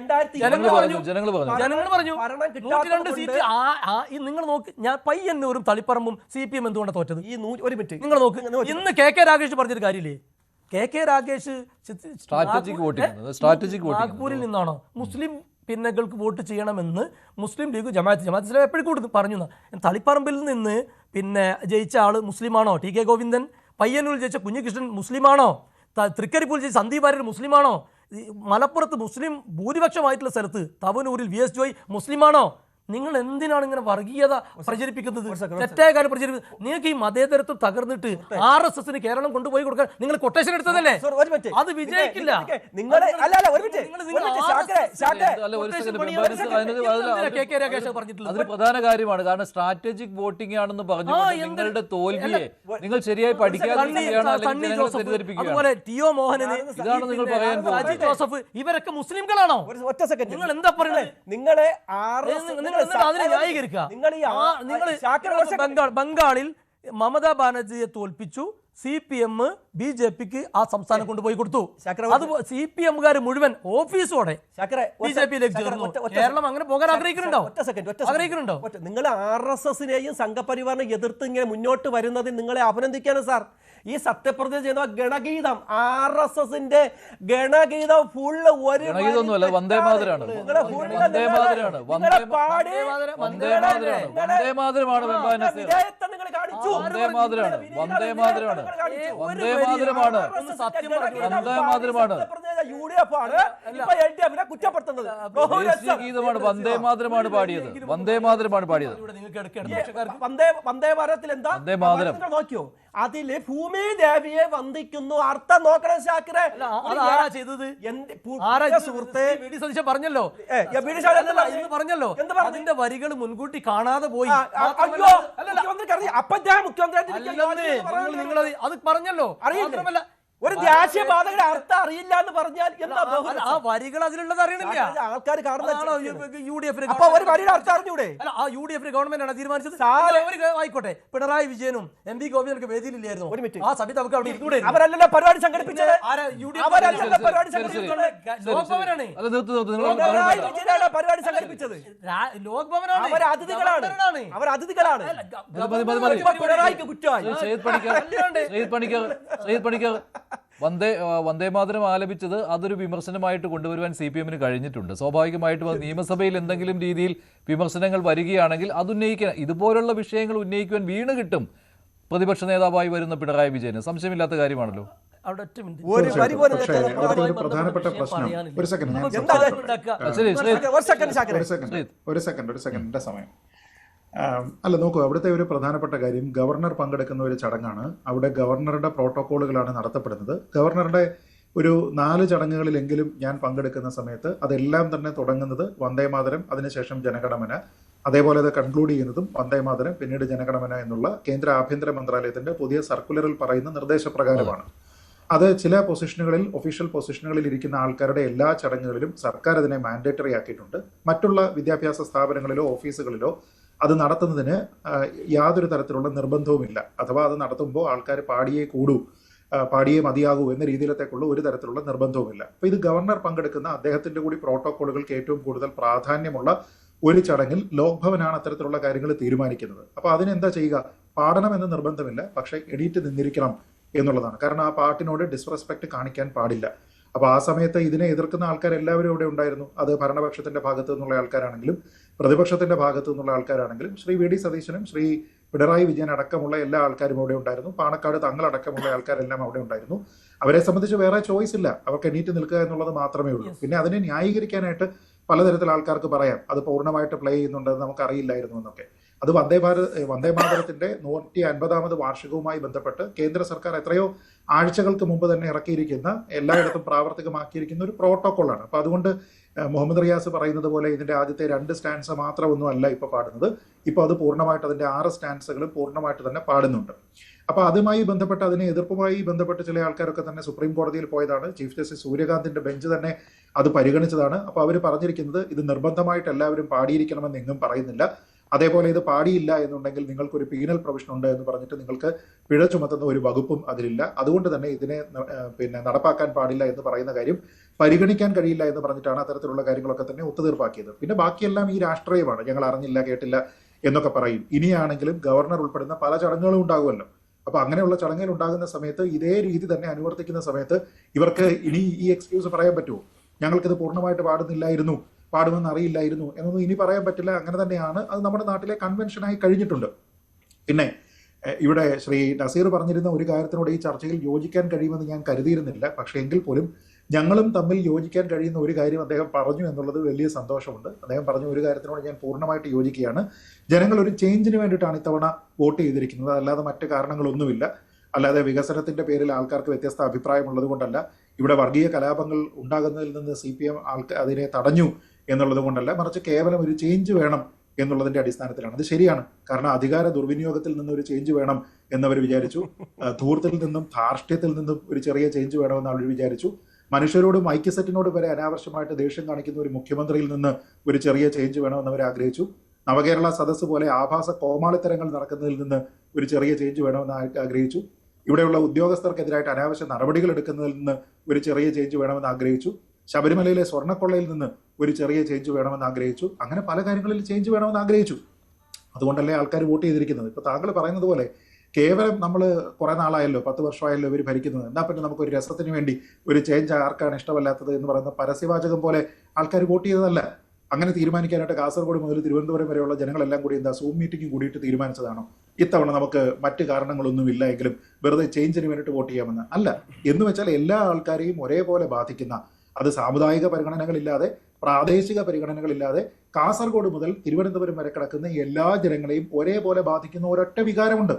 102 സീറ്റ്. നിങ്ങൾ നോക്ക്, ഞാൻ പയ്യന്നൂരും തളിപ്പറമ്പും CPM എന്തുകൊണ്ടാണ് തോറ്റത്? നിങ്ങൾ നോക്ക്, ഇന്ന് KK രാഗേഷ് പറഞ്ഞൊരു കാര്യമില്ലേ? KK രാഗേഷ് നാഗ്പൂരിൽ നിന്നാണോ മുസ്ലിം പിന്നകൾക്ക് വോട്ട് ചെയ്യണമെന്ന് മുസ്ലിം ലീഗ് ജമാഅത്ത് ഇസ്ലാമി എപ്പോഴും പറഞ്ഞു. തളിപ്പറമ്പിൽ നിന്ന് പിന്നെ ജയിച്ച ആള് മുസ്ലിമാണോ? TK ഗോവിന്ദൻ. പയ്യന്നൂരിൽ ജയിച്ച കുഞ്ഞികൃഷ്ണൻ മുസ്ലിമാണോ? തൃക്കരിപ്പൂരിൽ ജയിച്ച സന്ദീപ് വാര്യർ മുസ്ലിമാണോ? മലപ്പുറത്ത് മുസ്ലിം ഭൂരിപക്ഷമായിട്ടുള്ള സ്ഥലത്ത് തവനൂരിൽ VS ജോയ് മുസ്ലിമാണോ? നിങ്ങൾ എന്തിനാണ് ഇങ്ങനെ വർഗീയത പ്രചരിപ്പിക്കുന്നത്? തെറ്റായ കാര്യം പ്രചരിപ്പിക്കുന്നത്. നിങ്ങൾക്ക് ഈ മതേതരത്വം തകർന്നിട്ട് RSSന് കേരളം കൊണ്ടുപോയി കൊടുക്കാൻ നിങ്ങൾ കൊട്ടേഷൻ എടുത്തതല്ലേ? അത് വിജയിക്കില്ല. അതൊരു പ്രധാന കാര്യമാണ്. കാരണം സ്ട്രാറ്റജിക് വോട്ടിംഗ് ആണെന്ന് പറഞ്ഞു നിങ്ങളുടെ തോൽവിയെ നിങ്ങൾ ശരിയായി അതുപോലെ ടിഒ മോഹനന്, ഇതാണ് നിങ്ങൾ പറയാൻ സാജി ജോസഫ്, ഇവരൊക്കെ മുസ്ലിംകളാണോ? ഒറ്റ സെക്കൻഡ്, നിങ്ങൾ എന്താ പറയുന്നത്? നിങ്ങളെ ബംഗാളിൽ മമതാ ബാനർജിയെ തോൽപ്പിച്ചു. CPM BJPക്ക് ആ സംസ്ഥാനം കൊണ്ടുപോയി കൊടുത്തു. അത് CPMകാർ മുഴുവൻ ഓഫീസോടെ BJPയിലേക്ക് ചേർന്നു. കേരളം അങ്ങനെ പോകാൻ ആഗ്രഹിക്കുന്നുണ്ടോ? നിങ്ങൾ RSSനെയും സംഘപരിവാറിനെ എതിർത്ത് ഇങ്ങനെ മുന്നോട്ട് വരുന്നതിൽ നിങ്ങളെ അഭിനന്ദിക്കാണ് സാർ. ഈ സത്യപ്രതിജ്ഞ ചെയ്യുന്ന ഗണഗീതം, RSSന്റെ ഗണഗീതം ഫുള്ള് ഒരു വന്ദേമാതരാണ്. കുറ്റപ്പെടുത്തുന്നത് വന്ദേമാതരമാണ് പാടിയത്. വന്ദേമാതരമാണ് പാടിയത്. വന്ദേമാതരത്തിൽ എന്താ നോക്കിയോ? അതില് ഭൂമി ദേവിയെ വന്ദിക്കുന്നു. അർത്ഥം നോക്കണം ശാക്കറെ. ചെയ്തത് സുഹൃത്തെ പറഞ്ഞല്ലോ, പറഞ്ഞല്ലോ അതിന്റെ വരികൾ മുൻകൂട്ടി കാണാതെ പോയി. അപ്പൊ ഞാൻ മുഖ്യമന്ത്രി അത് പറഞ്ഞല്ലോ. അറിയില്ല, ഒരു ദേശീയപാതയുടെ അർത്ഥം അറിയില്ല എന്ന് പറഞ്ഞാൽ എന്താ? ആ വരികൾ അതിലുള്ളത് അറിയണില്ല. ആൾക്കാർ കാണുന്ന UDF അപ്പൊ ഒരു വരിയുടെ അർത്ഥം അറിഞ്ഞൂടെ? UDF ഗവൺമെന്റ് ആണ് തീരുമാനിച്ചത്. ആയിക്കോട്ടെ, പിണറായി വിജയനും MP ഗോപിയൊക്കെ വേദിയിലില്ലായിരുന്നു. ആ സമയത്ത് നമുക്ക് അവിടെ ഇരുന്നൂടെ? അവരല്ലല്ലോ പരിപാടി സംഘടിപ്പിച്ചത്. ലോക്ഭവനാണ് പരിപാടി സംഘടിപ്പിച്ചത്. ലോക്ഭവനാണ്. അവർ അതിഥികളാണ്. പിണറായിക്ക് കുറ്റമായി. വന്ദേമാതരം ആലപിച്ചത് അതൊരു വിമർശനമായിട്ട് കൊണ്ടുവരുവാൻ CPMന് കഴിഞ്ഞിട്ടുണ്ട്. സ്വാഭാവികമായിട്ടും അത് നിയമസഭയിൽ എന്തെങ്കിലും രീതിയിൽ വിമർശനങ്ങൾ വരികയാണെങ്കിൽ അത് ഉന്നയിക്കണം. ഇതുപോലുള്ള വിഷയങ്ങൾ ഉന്നയിക്കുവാൻ വീണ് കിട്ടും പ്രതിപക്ഷ നേതാവായി വരുന്ന പിണറായി വിജയന്. സംശയമില്ലാത്ത കാര്യമാണല്ലോ. പ്രധാനപ്പെട്ട പ്രശ്നം, ഒരു സെക്കൻഡ് സമയം. അല്ല, നോക്കൂ, അവിടുത്തെ ഒരു പ്രധാനപ്പെട്ട കാര്യം ഗവർണർ പങ്കെടുക്കുന്ന ഒരു ചടങ്ങാണ്. അവിടെ ഗവർണറുടെ പ്രോട്ടോക്കോളുകളാണ് നടത്തപ്പെടുന്നത്. ഗവർണറുടെ ഒരു 4 ചടങ്ങുകളിലെങ്കിലും ഞാൻ പങ്കെടുക്കുന്ന സമയത്ത് അതെല്ലാം തന്നെ തുടങ്ങുന്നത് വന്ദേമാതരം, അതിനുശേഷം ജനഗണമന, അതേപോലെ അത് കൺക്ലൂഡ് ചെയ്യുന്നതും വന്ദേമാതരം, പിന്നീട് ജനഗണമന എന്നുള്ള കേന്ദ്ര ആഭ്യന്തര മന്ത്രാലയത്തിന്റെ പുതിയ സർക്കുലറിൽ പറയുന്ന നിർദ്ദേശപ്രകാരമാണ്. അത് ചില പൊസിഷനുകളിൽ, ഒഫീഷ്യൽ പൊസിഷനുകളിൽ ഇരിക്കുന്ന ആൾക്കാരുടെ എല്ലാ ചടങ്ങുകളിലും സർക്കാർ അതിനെ മാൻഡേറ്ററി ആക്കിയിട്ടുണ്ട്. മറ്റുള്ള വിദ്യാഭ്യാസ സ്ഥാപനങ്ങളിലോ ഓഫീസുകളിലോ അത് നടത്തുന്നതിന് യാതൊരു തരത്തിലുള്ള നിർബന്ധവുമില്ല. അഥവാ അത് നടത്തുമ്പോൾ ആൾക്കാർ പാടിയേ കൂടൂ, പാടിയേ മതിയാകൂ എന്ന രീതിയിലത്തേക്കുള്ള ഒരു തരത്തിലുള്ള നിർബന്ധവുമില്ല. അപ്പോൾ ഇത് ഗവർണർ പങ്കെടുക്കുന്ന അദ്ദേഹത്തിന്റെ കൂടി പ്രോട്ടോക്കോളുകൾക്ക് ഏറ്റവും കൂടുതൽ പ്രാധാന്യമുള്ള ഒരു ചടങ്ങിൽ ലോക്ഭവനാണ് അത്തരത്തിലുള്ള കാര്യങ്ങൾ തീരുമാനിക്കുന്നത്. അപ്പോൾ അതിനെന്താ ചെയ്യുക? പാടണമെന്ന് നിർബന്ധമില്ല, പക്ഷേ എണീറ്റ് നിന്നിരിക്കണം എന്നുള്ളതാണ്. കാരണം ആ പാട്ടിനോട് ഡിസ്റെസ്പെക്ട് കാണിക്കാൻ പാടില്ല. അപ്പോൾ ആ സമയത്ത് ഇതിനെ എതിർക്കുന്ന ആൾക്കാരെല്ലാവരും ഇവിടെ ഉണ്ടായിരുന്നു. അത് ഭരണപക്ഷത്തിന്റെ ഭാഗത്തു നിന്നുള്ള ആൾക്കാരാണെങ്കിലും പ്രതിപക്ഷത്തിന്റെ ഭാഗത്തു നിന്നുള്ള ആൾക്കാരാണെങ്കിലും ശ്രീ VD സതീശനും ശ്രീ പിണറായി വിജയൻ അടക്കമുള്ള എല്ലാ ആൾക്കാരും അവിടെ ഉണ്ടായിരുന്നു. പാണക്കാട് തങ്ങളടക്കമുള്ള ആൾക്കാരെല്ലാം അവിടെ ഉണ്ടായിരുന്നു. അവരെ സംബന്ധിച്ച് വേറെ ചോയ്സ് ഇല്ല, അവർക്ക് എണീറ്റ് നിൽക്കുക എന്നുള്ളത് മാത്രമേ ഉള്ളൂ. പിന്നെ അതിനെ ന്യായീകരിക്കാനായിട്ട് പലതരത്തിൽ ആൾക്കാർക്ക് പറയാം, അത് പൂർണ്ണമായിട്ട് പ്ലേ ചെയ്യുന്നുണ്ടെന്ന് നമുക്കറിയില്ലായിരുന്നു എന്നൊക്കെ. അത് വന്ദേമാതരത്തിന്റെ 150ാമത് വാർഷികവുമായി ബന്ധപ്പെട്ട് കേന്ദ്ര സർക്കാർ എത്രയോ ആഴ്ചകൾക്ക് മുമ്പ് തന്നെ ഇറക്കിയിരിക്കുന്ന, എല്ലായിടത്തും പ്രാവർത്തികമാക്കിയിരിക്കുന്ന ഒരു പ്രോട്ടോക്കോളാണ്. അപ്പൊ അതുകൊണ്ട് മുഹമ്മദ് റിയാസ് പറയുന്നത് പോലെ ഇതിന്റെ ആദ്യത്തെ 2 സ്റ്റാൻസ മാത്രമൊന്നും അല്ല ഇപ്പൊ പാടുന്നത്. ഇപ്പൊ അത് പൂർണ്ണമായിട്ട് അതിന്റെ 6 സ്റ്റാൻസുകളും പൂർണ്ണമായിട്ട് തന്നെ പാടുന്നുണ്ട്. അപ്പൊ അതുമായി ബന്ധപ്പെട്ട്, അതിനെ എതിർപ്പുമായി ബന്ധപ്പെട്ട് ചില ആൾക്കാരൊക്കെ തന്നെ സുപ്രീം കോടതിയിൽ പോയതാണ്. ചീഫ് ജസ്റ്റിസ് സൂര്യകാന്തിന്റെ ബെഞ്ച് തന്നെ അത് പരിഗണിച്ചതാണ്. അപ്പൊ അവർ പറഞ്ഞിരിക്കുന്നത് ഇത് നിർബന്ധമായിട്ട് എല്ലാവരും പാടിയിരിക്കണമെന്ന് എങ്ങും പറയുന്നില്ല. അതേപോലെ ഇത് പാടിയില്ല എന്നുണ്ടെങ്കിൽ നിങ്ങൾക്കൊരു പീനൽ പ്രൊവിഷൻ ഉണ്ട് എന്ന് പറഞ്ഞിട്ട് നിങ്ങൾക്ക് പിഴ ചുമത്തുന്ന ഒരു വകുപ്പും അതിലില്ല. അതുകൊണ്ട് തന്നെ ഇതിനെ നടപ്പാക്കാൻ പാടില്ല എന്ന് പറയുന്ന കാര്യം പരിഗണിക്കാൻ കഴിയില്ല എന്ന് പറഞ്ഞിട്ടാണ് അത്തരത്തിലുള്ള കാര്യങ്ങളൊക്കെ തന്നെ ഒത്തുതീർപ്പാക്കിയത്. പിന്നെ ബാക്കിയെല്ലാം ഈ രാഷ്ട്രീയമാണ്, ഞങ്ങൾ അറിഞ്ഞില്ല കേട്ടില്ല എന്നൊക്കെ പറയും. ഇനിയാണെങ്കിലും ഗവർണർ ഉൾപ്പെടുന്ന പല ചടങ്ങുകളും ഉണ്ടാകുമല്ലോ. അപ്പൊ അങ്ങനെയുള്ള ചടങ്ങുകൾ ഉണ്ടാകുന്ന സമയത്ത് ഇതേ രീതി തന്നെ അനുവർത്തിക്കുന്ന സമയത്ത് ഇവർക്ക് ഇനി ഈ എക്സ്ക്യൂസ് പറയാൻ പറ്റുമോ? ഞങ്ങൾക്കിത് പൂർണ്ണമായിട്ട് പാടുന്നില്ലായിരുന്നു, പാടുമെന്ന് അറിയില്ലായിരുന്നു എന്നൊന്നും ഇനി പറയാൻ പറ്റില്ല. അങ്ങനെ തന്നെയാണ് അത് നമ്മുടെ നാട്ടിലെ കൺവെൻഷനായി കഴിഞ്ഞിട്ടുണ്ട്. പിന്നെ ഇവിടെ ശ്രീ നസീർ പറഞ്ഞിരുന്ന ഒരു കാര്യത്തിനോട് ഈ ചർച്ചയിൽ യോജിക്കാൻ കഴിയുമെന്ന് ഞാൻ കരുതിയിരുന്നില്ല. പക്ഷേ എങ്കിൽ പോലും ഞങ്ങളും തമ്മിൽ യോജിക്കാൻ കഴിയുന്ന ഒരു കാര്യം അദ്ദേഹം പറഞ്ഞു എന്നുള്ളത് വലിയ സന്തോഷമുണ്ട്. അദ്ദേഹം പറഞ്ഞ ഒരു കാര്യത്തിനോട് ഞാൻ പൂർണ്ണമായിട്ട് യോജിക്കുകയാണ്. ജനങ്ങൾ ഒരു ചേഞ്ചിന് വേണ്ടിയിട്ടാണ് ഇത്തവണ വോട്ട് ചെയ്തിരിക്കുന്നത്, അല്ലാതെ മറ്റ് കാരണങ്ങളൊന്നുമില്ല. അല്ലാതെ വികസനത്തിന്റെ പേരിൽ ആൾക്കാർക്ക് വ്യത്യസ്ത അഭിപ്രായമുള്ളത് കൊണ്ടല്ല, ഇവിടെ വർഗീയ കലാപങ്ങൾ ഉണ്ടാകുന്നതിൽ നിന്ന് CPM അതിനെ തടഞ്ഞു എന്നുള്ളത് കൊണ്ടല്ല, മറിച്ച് കേവലം ഒരു ചേഞ്ച് വേണം എന്നുള്ളതിന്റെ അടിസ്ഥാനത്തിലാണ്. അത് ശരിയാണ്. കാരണം അധികാര ദുർവിനിയോഗത്തിൽ നിന്ന് ഒരു ചേഞ്ച് വേണം എന്നവർ വിചാരിച്ചു. ധൂർത്തിൽ നിന്നും ധാർഷ്ട്യത്തിൽ നിന്നും ഒരു ചെറിയ ചേഞ്ച് വേണമെന്ന് അവർ വിചാരിച്ചു. മനുഷ്യരോടും ഐക്യസെറ്റിനോട് വരെ അനാവശ്യമായിട്ട് ദേഷ്യം കാണിക്കുന്ന ഒരു മുഖ്യമന്ത്രിയിൽ നിന്ന് ഒരു ചെറിയ ചേഞ്ച് വേണമെന്ന് അവർ ആഗ്രഹിച്ചു. നവകേരള സദസ്സ് പോലെ ആഭാസ കോമാളിത്തരങ്ങൾ നടക്കുന്നതിൽ നിന്ന് ഒരു ചെറിയ ചേഞ്ച് വേണമെന്ന് ആഗ്രഹിച്ചു. ഇവിടെയുള്ള ഉദ്യോഗസ്ഥർക്കെതിരായിട്ട് അനാവശ്യ നടപടികൾ എടുക്കുന്നതിൽ നിന്ന് ഒരു ചെറിയ ചേഞ്ച് വേണമെന്ന് ആഗ്രഹിച്ചു. ശബരിമലയിലെ സ്വർണ്ണക്കൊള്ളയിൽ നിന്ന് ഒരു ചെറിയ ചേഞ്ച് വേണമെന്ന് ആഗ്രഹിച്ചു. അങ്ങനെ പല കാര്യങ്ങളിൽ ചേഞ്ച് വേണമെന്ന് ആഗ്രഹിച്ചു. അതുകൊണ്ടല്ലേ ആൾക്കാർ വോട്ട് ചെയ്തിരിക്കുന്നത്. ഇപ്പോൾ താങ്കൾ പറയുന്നത് പോലെ കേവലം നമ്മൾ കുറേ നാളായല്ലോ, 10 വർഷമായല്ലോ ഇവർ ഭരിക്കുന്നത്, എന്നാൽ പിന്നെ നമുക്കൊരു രസത്തിന് വേണ്ടി ഒരു ചേഞ്ച് ആർക്കാണ് ഇഷ്ടമല്ലാത്തത് എന്ന് പറയുന്ന പരസ്യവാചകം പോലെ ആൾക്കാർ വോട്ട് ചെയ്തതല്ല. അങ്ങനെ തീരുമാനിക്കാനായിട്ട് കാസർഗോഡ് മുതൽ തിരുവനന്തപുരം വരെയുള്ള ജനങ്ങളെല്ലാം കൂടി സൂം മീറ്റിംഗ് കൂടിയിട്ട് തീരുമാനിച്ചതാണോ ഇത്തവണ നമുക്ക് മറ്റ് കാരണങ്ങളൊന്നുമില്ല എങ്കിലും വെറുതെ ചേഞ്ചിന് വേണ്ടിയിട്ട് വോട്ട് ചെയ്യാമെന്ന്? അല്ല. എന്ന് വെച്ചാൽ എല്ലാ ആൾക്കാരെയും ഒരേപോലെ ബാധിക്കുന്ന, അത് സാമുദായിക പരിഗണനകളില്ലാതെ, പ്രാദേശിക പരിഗണനകളില്ലാതെ, കാസർഗോഡ് മുതൽ തിരുവനന്തപുരം വരെ കിടക്കുന്ന എല്ലാ ജനങ്ങളെയും ഒരേപോലെ ബാധിക്കുന്ന ഒരൊറ്റ വികാരമുണ്ട്.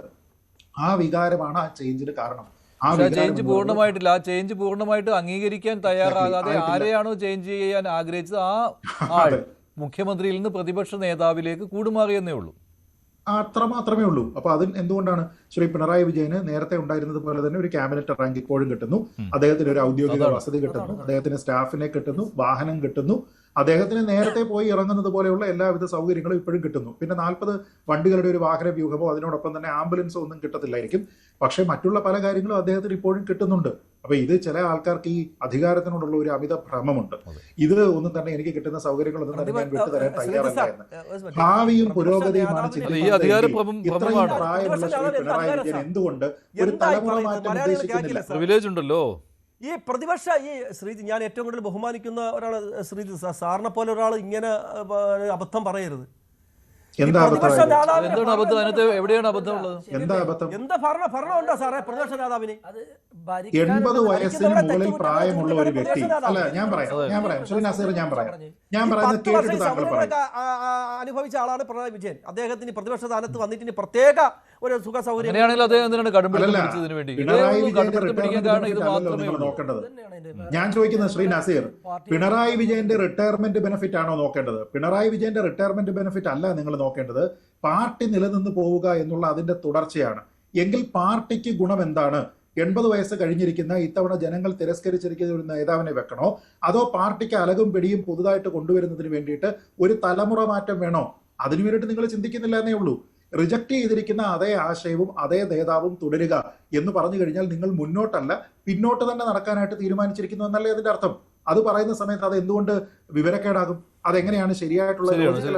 ആ വികാരമാണ് ആ ചേഞ്ചിന് കാരണം. ചേഞ്ച് പൂർണ്ണമായിട്ടില്ല. ആ ചേഞ്ച് പൂർണ്ണമായിട്ട് അംഗീകരിക്കാൻ തയ്യാറാകാതെ ആരെയാണോ ചേഞ്ച് ചെയ്യാൻ ആഗ്രഹിച്ചത് ആ ആൾ മുഖ്യമന്ത്രിയിൽ നിന്ന് പ്രതിപക്ഷ നേതാവിലേക്ക് കൂടുമാറിയെന്നേ ഉള്ളൂ. അത്ര മാത്രമേ ഉള്ളൂ. അപ്പൊ അതിൽ എന്തുകൊണ്ടാണ് ശ്രീ പിണറായി വിജയന് നേരത്തെ ഉണ്ടായിരുന്നത് പോലെ തന്നെ ഒരു ക്യാബിനറ്റ് റാങ്ക് ഇപ്പോഴും കിട്ടുന്നു, അദ്ദേഹത്തിന് ഒരു ഔദ്യോഗിക വസതി കിട്ടുന്നു, അദ്ദേഹത്തിന് സ്റ്റാഫിനെ കിട്ടുന്നു, വാഹനം കിട്ടുന്നു, അദ്ദേഹത്തിന് നേരത്തെ പോയി ഇറങ്ങുന്നത് പോലെയുള്ള എല്ലാവിധ സൗകര്യങ്ങളും ഇപ്പോഴും കിട്ടുന്നു. പിന്നെ 40 വണ്ടികളുടെ ഒരു വാഹന വ്യൂഹമോ അതിനോടൊപ്പം തന്നെ ആംബുലൻസോ ഒന്നും കിട്ടത്തില്ലായിരിക്കും. പക്ഷെ മറ്റുള്ള പല കാര്യങ്ങളും അദ്ദേഹത്തിന് ഇപ്പോഴും കിട്ടുന്നുണ്ട്. അപ്പൊ ഇത് ചില ആൾക്കാർക്ക് ഈ അധികാരത്തിനോടുള്ള ഒരു അമിത ഭ്രമമുണ്ട്. ഇത് ഒന്നും തന്നെ എനിക്ക് കിട്ടുന്ന സൗകര്യങ്ങളൊന്നും തന്നെ ഞാൻ വിട്ടുതരാൻ തയ്യാറല്ല എന്ന്. ഭാവിയും പുരോഗതിയുമാണ് ഇത്രയും പ്രായമുള്ള ശ്രീ പിണറായി വിജയൻ എന്തുകൊണ്ട് ഒരു തലമുറ മാറ്റം ഉദ്ദേശിക്കുന്നില്ല? പ്രിവിലേജ് ഉണ്ടല്ലോ. ഈ പ്രതിപക്ഷ ശ്രീജി, ഞാൻ ഏറ്റവും കൂടുതൽ ബഹുമാനിക്കുന്ന ഒരാൾ ശ്രീജി, സാറിനെ പോലെ ഒരാൾ ഇങ്ങനെ അബദ്ധം പറയരുത്. എന്താ അബദ്ധം? എവിടെയാണ് അബദ്ധം ഉള്ളത്? എന്താ അബദ്ധം? എന്താ ഭരണം ഉണ്ടോ സാറേ പ്രതിപക്ഷ നേതാവിന്? 80 വയസ്സിന് മുകളിൽ പ്രായമുള്ള ഒരു വ്യക്തി, അല്ല ഞാൻ പറയാം ശ്രീ നസീർ, ഞാൻ പറയുന്നത് കേട്ടിട്ട് താങ്കൾ പറയാം. അനുഭവിച്ച ആളാണ് പിണറായി വിജയൻ. അദ്ദേഹത്തിന് പ്രതിപക്ഷ സ്ഥാനത്ത് വന്നിട്ട് പ്രത്യേക ഒരു സുഖ സൗകര്യം. നോക്കേണ്ടത് ഞാൻ ചോദിക്കുന്നത് ശ്രീ നസീർ, പിണറായി വിജയന്റെ റിട്ടയർമെന്റ് ബെനിഫിറ്റ് ആണോ നോക്കേണ്ടത്? പിണറായി വിജയന്റെ റിട്ടയർമെന്റ് ബെനിഫിറ്റ് അല്ല നിങ്ങൾ നോക്കേണ്ടത്. പാർട്ടി നിലനിന്ന് പോവുക എന്നുള്ള അതിന്റെ തുടർച്ചയാണ്. എങ്കിൽ പാർട്ടിക്ക് ഗുണം എന്താണ്? 80 വയസ്സ് കഴിഞ്ഞിരിക്കുന്ന ഇത്തവണ ജനങ്ങൾ തിരസ്കരിച്ചിരിക്കുന്ന ഒരു നേതാവിനെ വെക്കണോ, അതോ പാർട്ടിക്ക് അലകും പിടിയും പുതുതായിട്ട് കൊണ്ടുവരുന്നതിന് വേണ്ടിയിട്ട് ഒരു തലമുറ മാറ്റം വേണോ? അതിനു വേണ്ടിയിട്ട് നിങ്ങൾ ചിന്തിക്കുന്നില്ല എന്നേ ഉള്ളൂ. റിജക്ട് ചെയ്തിരിക്കുന്ന അതേ ആശയവും അതേ നേതാവും തുടരുക എന്ന് പറഞ്ഞു കഴിഞ്ഞാൽ നിങ്ങൾ മുന്നോട്ടല്ല പിന്നോട്ട് തന്നെ നടക്കാനായിട്ട് തീരുമാനിച്ചിരിക്കുന്നു എന്നല്ലേ അതിന്റെ അർത്ഥം. അത് പറയുന്ന സമയത്ത് അത് എന്തുകൊണ്ട് വിവരക്കേടാകും? അതെങ്ങനെയാണ് ശരിയായിട്ടുള്ള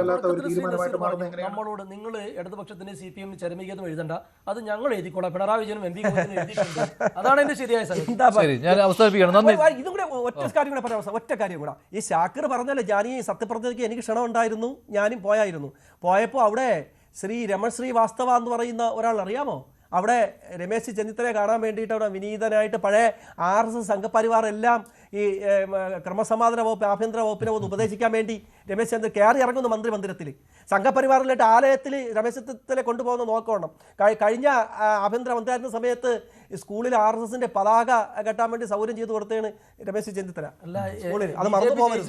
അല്ലാത്ത ഒരു തീരുമാനമായിട്ട് മാറുന്നത്? എങ്ങനെയാണ്? നമ്മളോട് നിങ്ങൾ ഇടതുപക്ഷത്തിന് CPM ചരമീകരണം എഴുതണ്ട, അത് ഞങ്ങൾ എഴുതിക്കോളാം, പിണറായി വിജയനും MP എഴുതിയിട്ടുണ്ട്, അതാണ് എന്റെ ശരിയായ ഇതും കൂടെ ഒറ്റ കാര്യം കൂടെ. ഈ ഷാക്കിർ പറഞ്ഞല്ലേ, ഞാൻ ഈ സത്യപ്രതിജ്ഞയ്ക്ക് എനിക്ക് ക്ഷണം ഉണ്ടായിരുന്നു, ഞാനും പോയപ്പോൾ അവിടെ ശ്രീ രമൺ ശ്രീവാസ്തവ എന്ന് പറയുന്ന ഒരാൾ അറിയാമോ? അവിടെ രമേശ് ചെന്നിത്തലയെ കാണാൻ വേണ്ടിയിട്ട് അവിടെ വിനീതനായിട്ട് പഴയ RSS സംഘപരിവാർ എല്ലാം ഈ ക്രമസമാധാന വകുപ്പ്, ആഭ്യന്തര വകുപ്പിനെ ഒന്ന് ഉപദേശിക്കാൻ വേണ്ടി രമേശ് ചെന്നിത്തല കയറി ഇറങ്ങുന്നു മന്ത്രിമന്ദിരത്തിൽ. സംഘപരിവാറിലായിട്ട് ആലയത്തിൽ രമേശ് ചെന്നിത്തല കൊണ്ടുപോകുന്ന നോക്കണം. കഴിഞ്ഞ ആഭ്യന്തര മന്ത്രിയായിരുന്ന സമയത്ത് സ്കൂളിൽ RSSന്റെ പതാക കെട്ടാൻ വേണ്ടി സൗകര്യം ചെയ്തു കൊടുത്തതാണ് രമേശ് ചെന്നിത്തല സ്കൂളിൽ. അത് മറന്നു പോകരുത്.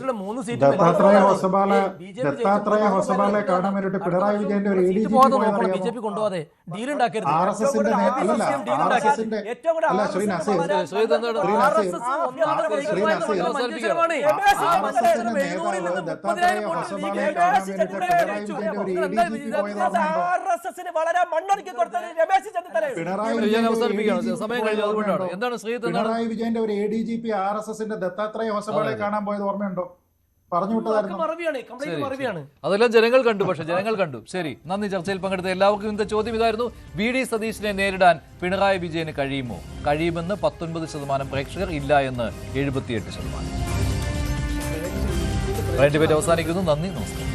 BJP കൊണ്ടുപോകാതെ ഡീൽ ഉണ്ടാക്കരുത്. വളരെ മണ്ണൊരുക്കി കൊടുത്തത് രമേശ് ചെന്നിത്തല. പിണറായി വിജയന്റെ ഒരു ADGP RSSന്റെ ദത്താത്രേയ ഹൊസബാളെ കാണാൻ പോയത് ഓർമ്മയുണ്ടോ? പറഞ്ഞു വിട്ടതായിരുന്നു. അതെല്ലാം ജനങ്ങൾ കണ്ടു. പക്ഷെ ജനങ്ങൾ കണ്ടു. ശരി, നന്ദി. ചർച്ചയിൽ പങ്കെടുത്ത എല്ലാവർക്കും ഇന്നത്തെ ചോദ്യം ഇതായിരുന്നു: VD സതീശനെ നേരിടാൻ പിണറായി വിജയന് കഴിയുമോ? കഴിയുമെന്ന് 19% പ്രേക്ഷകർ, ഇല്ല എന്ന് 78%. ഡിബേറ്റ് അവസാനിക്കുന്നു. നന്ദി, നമസ്കാരം.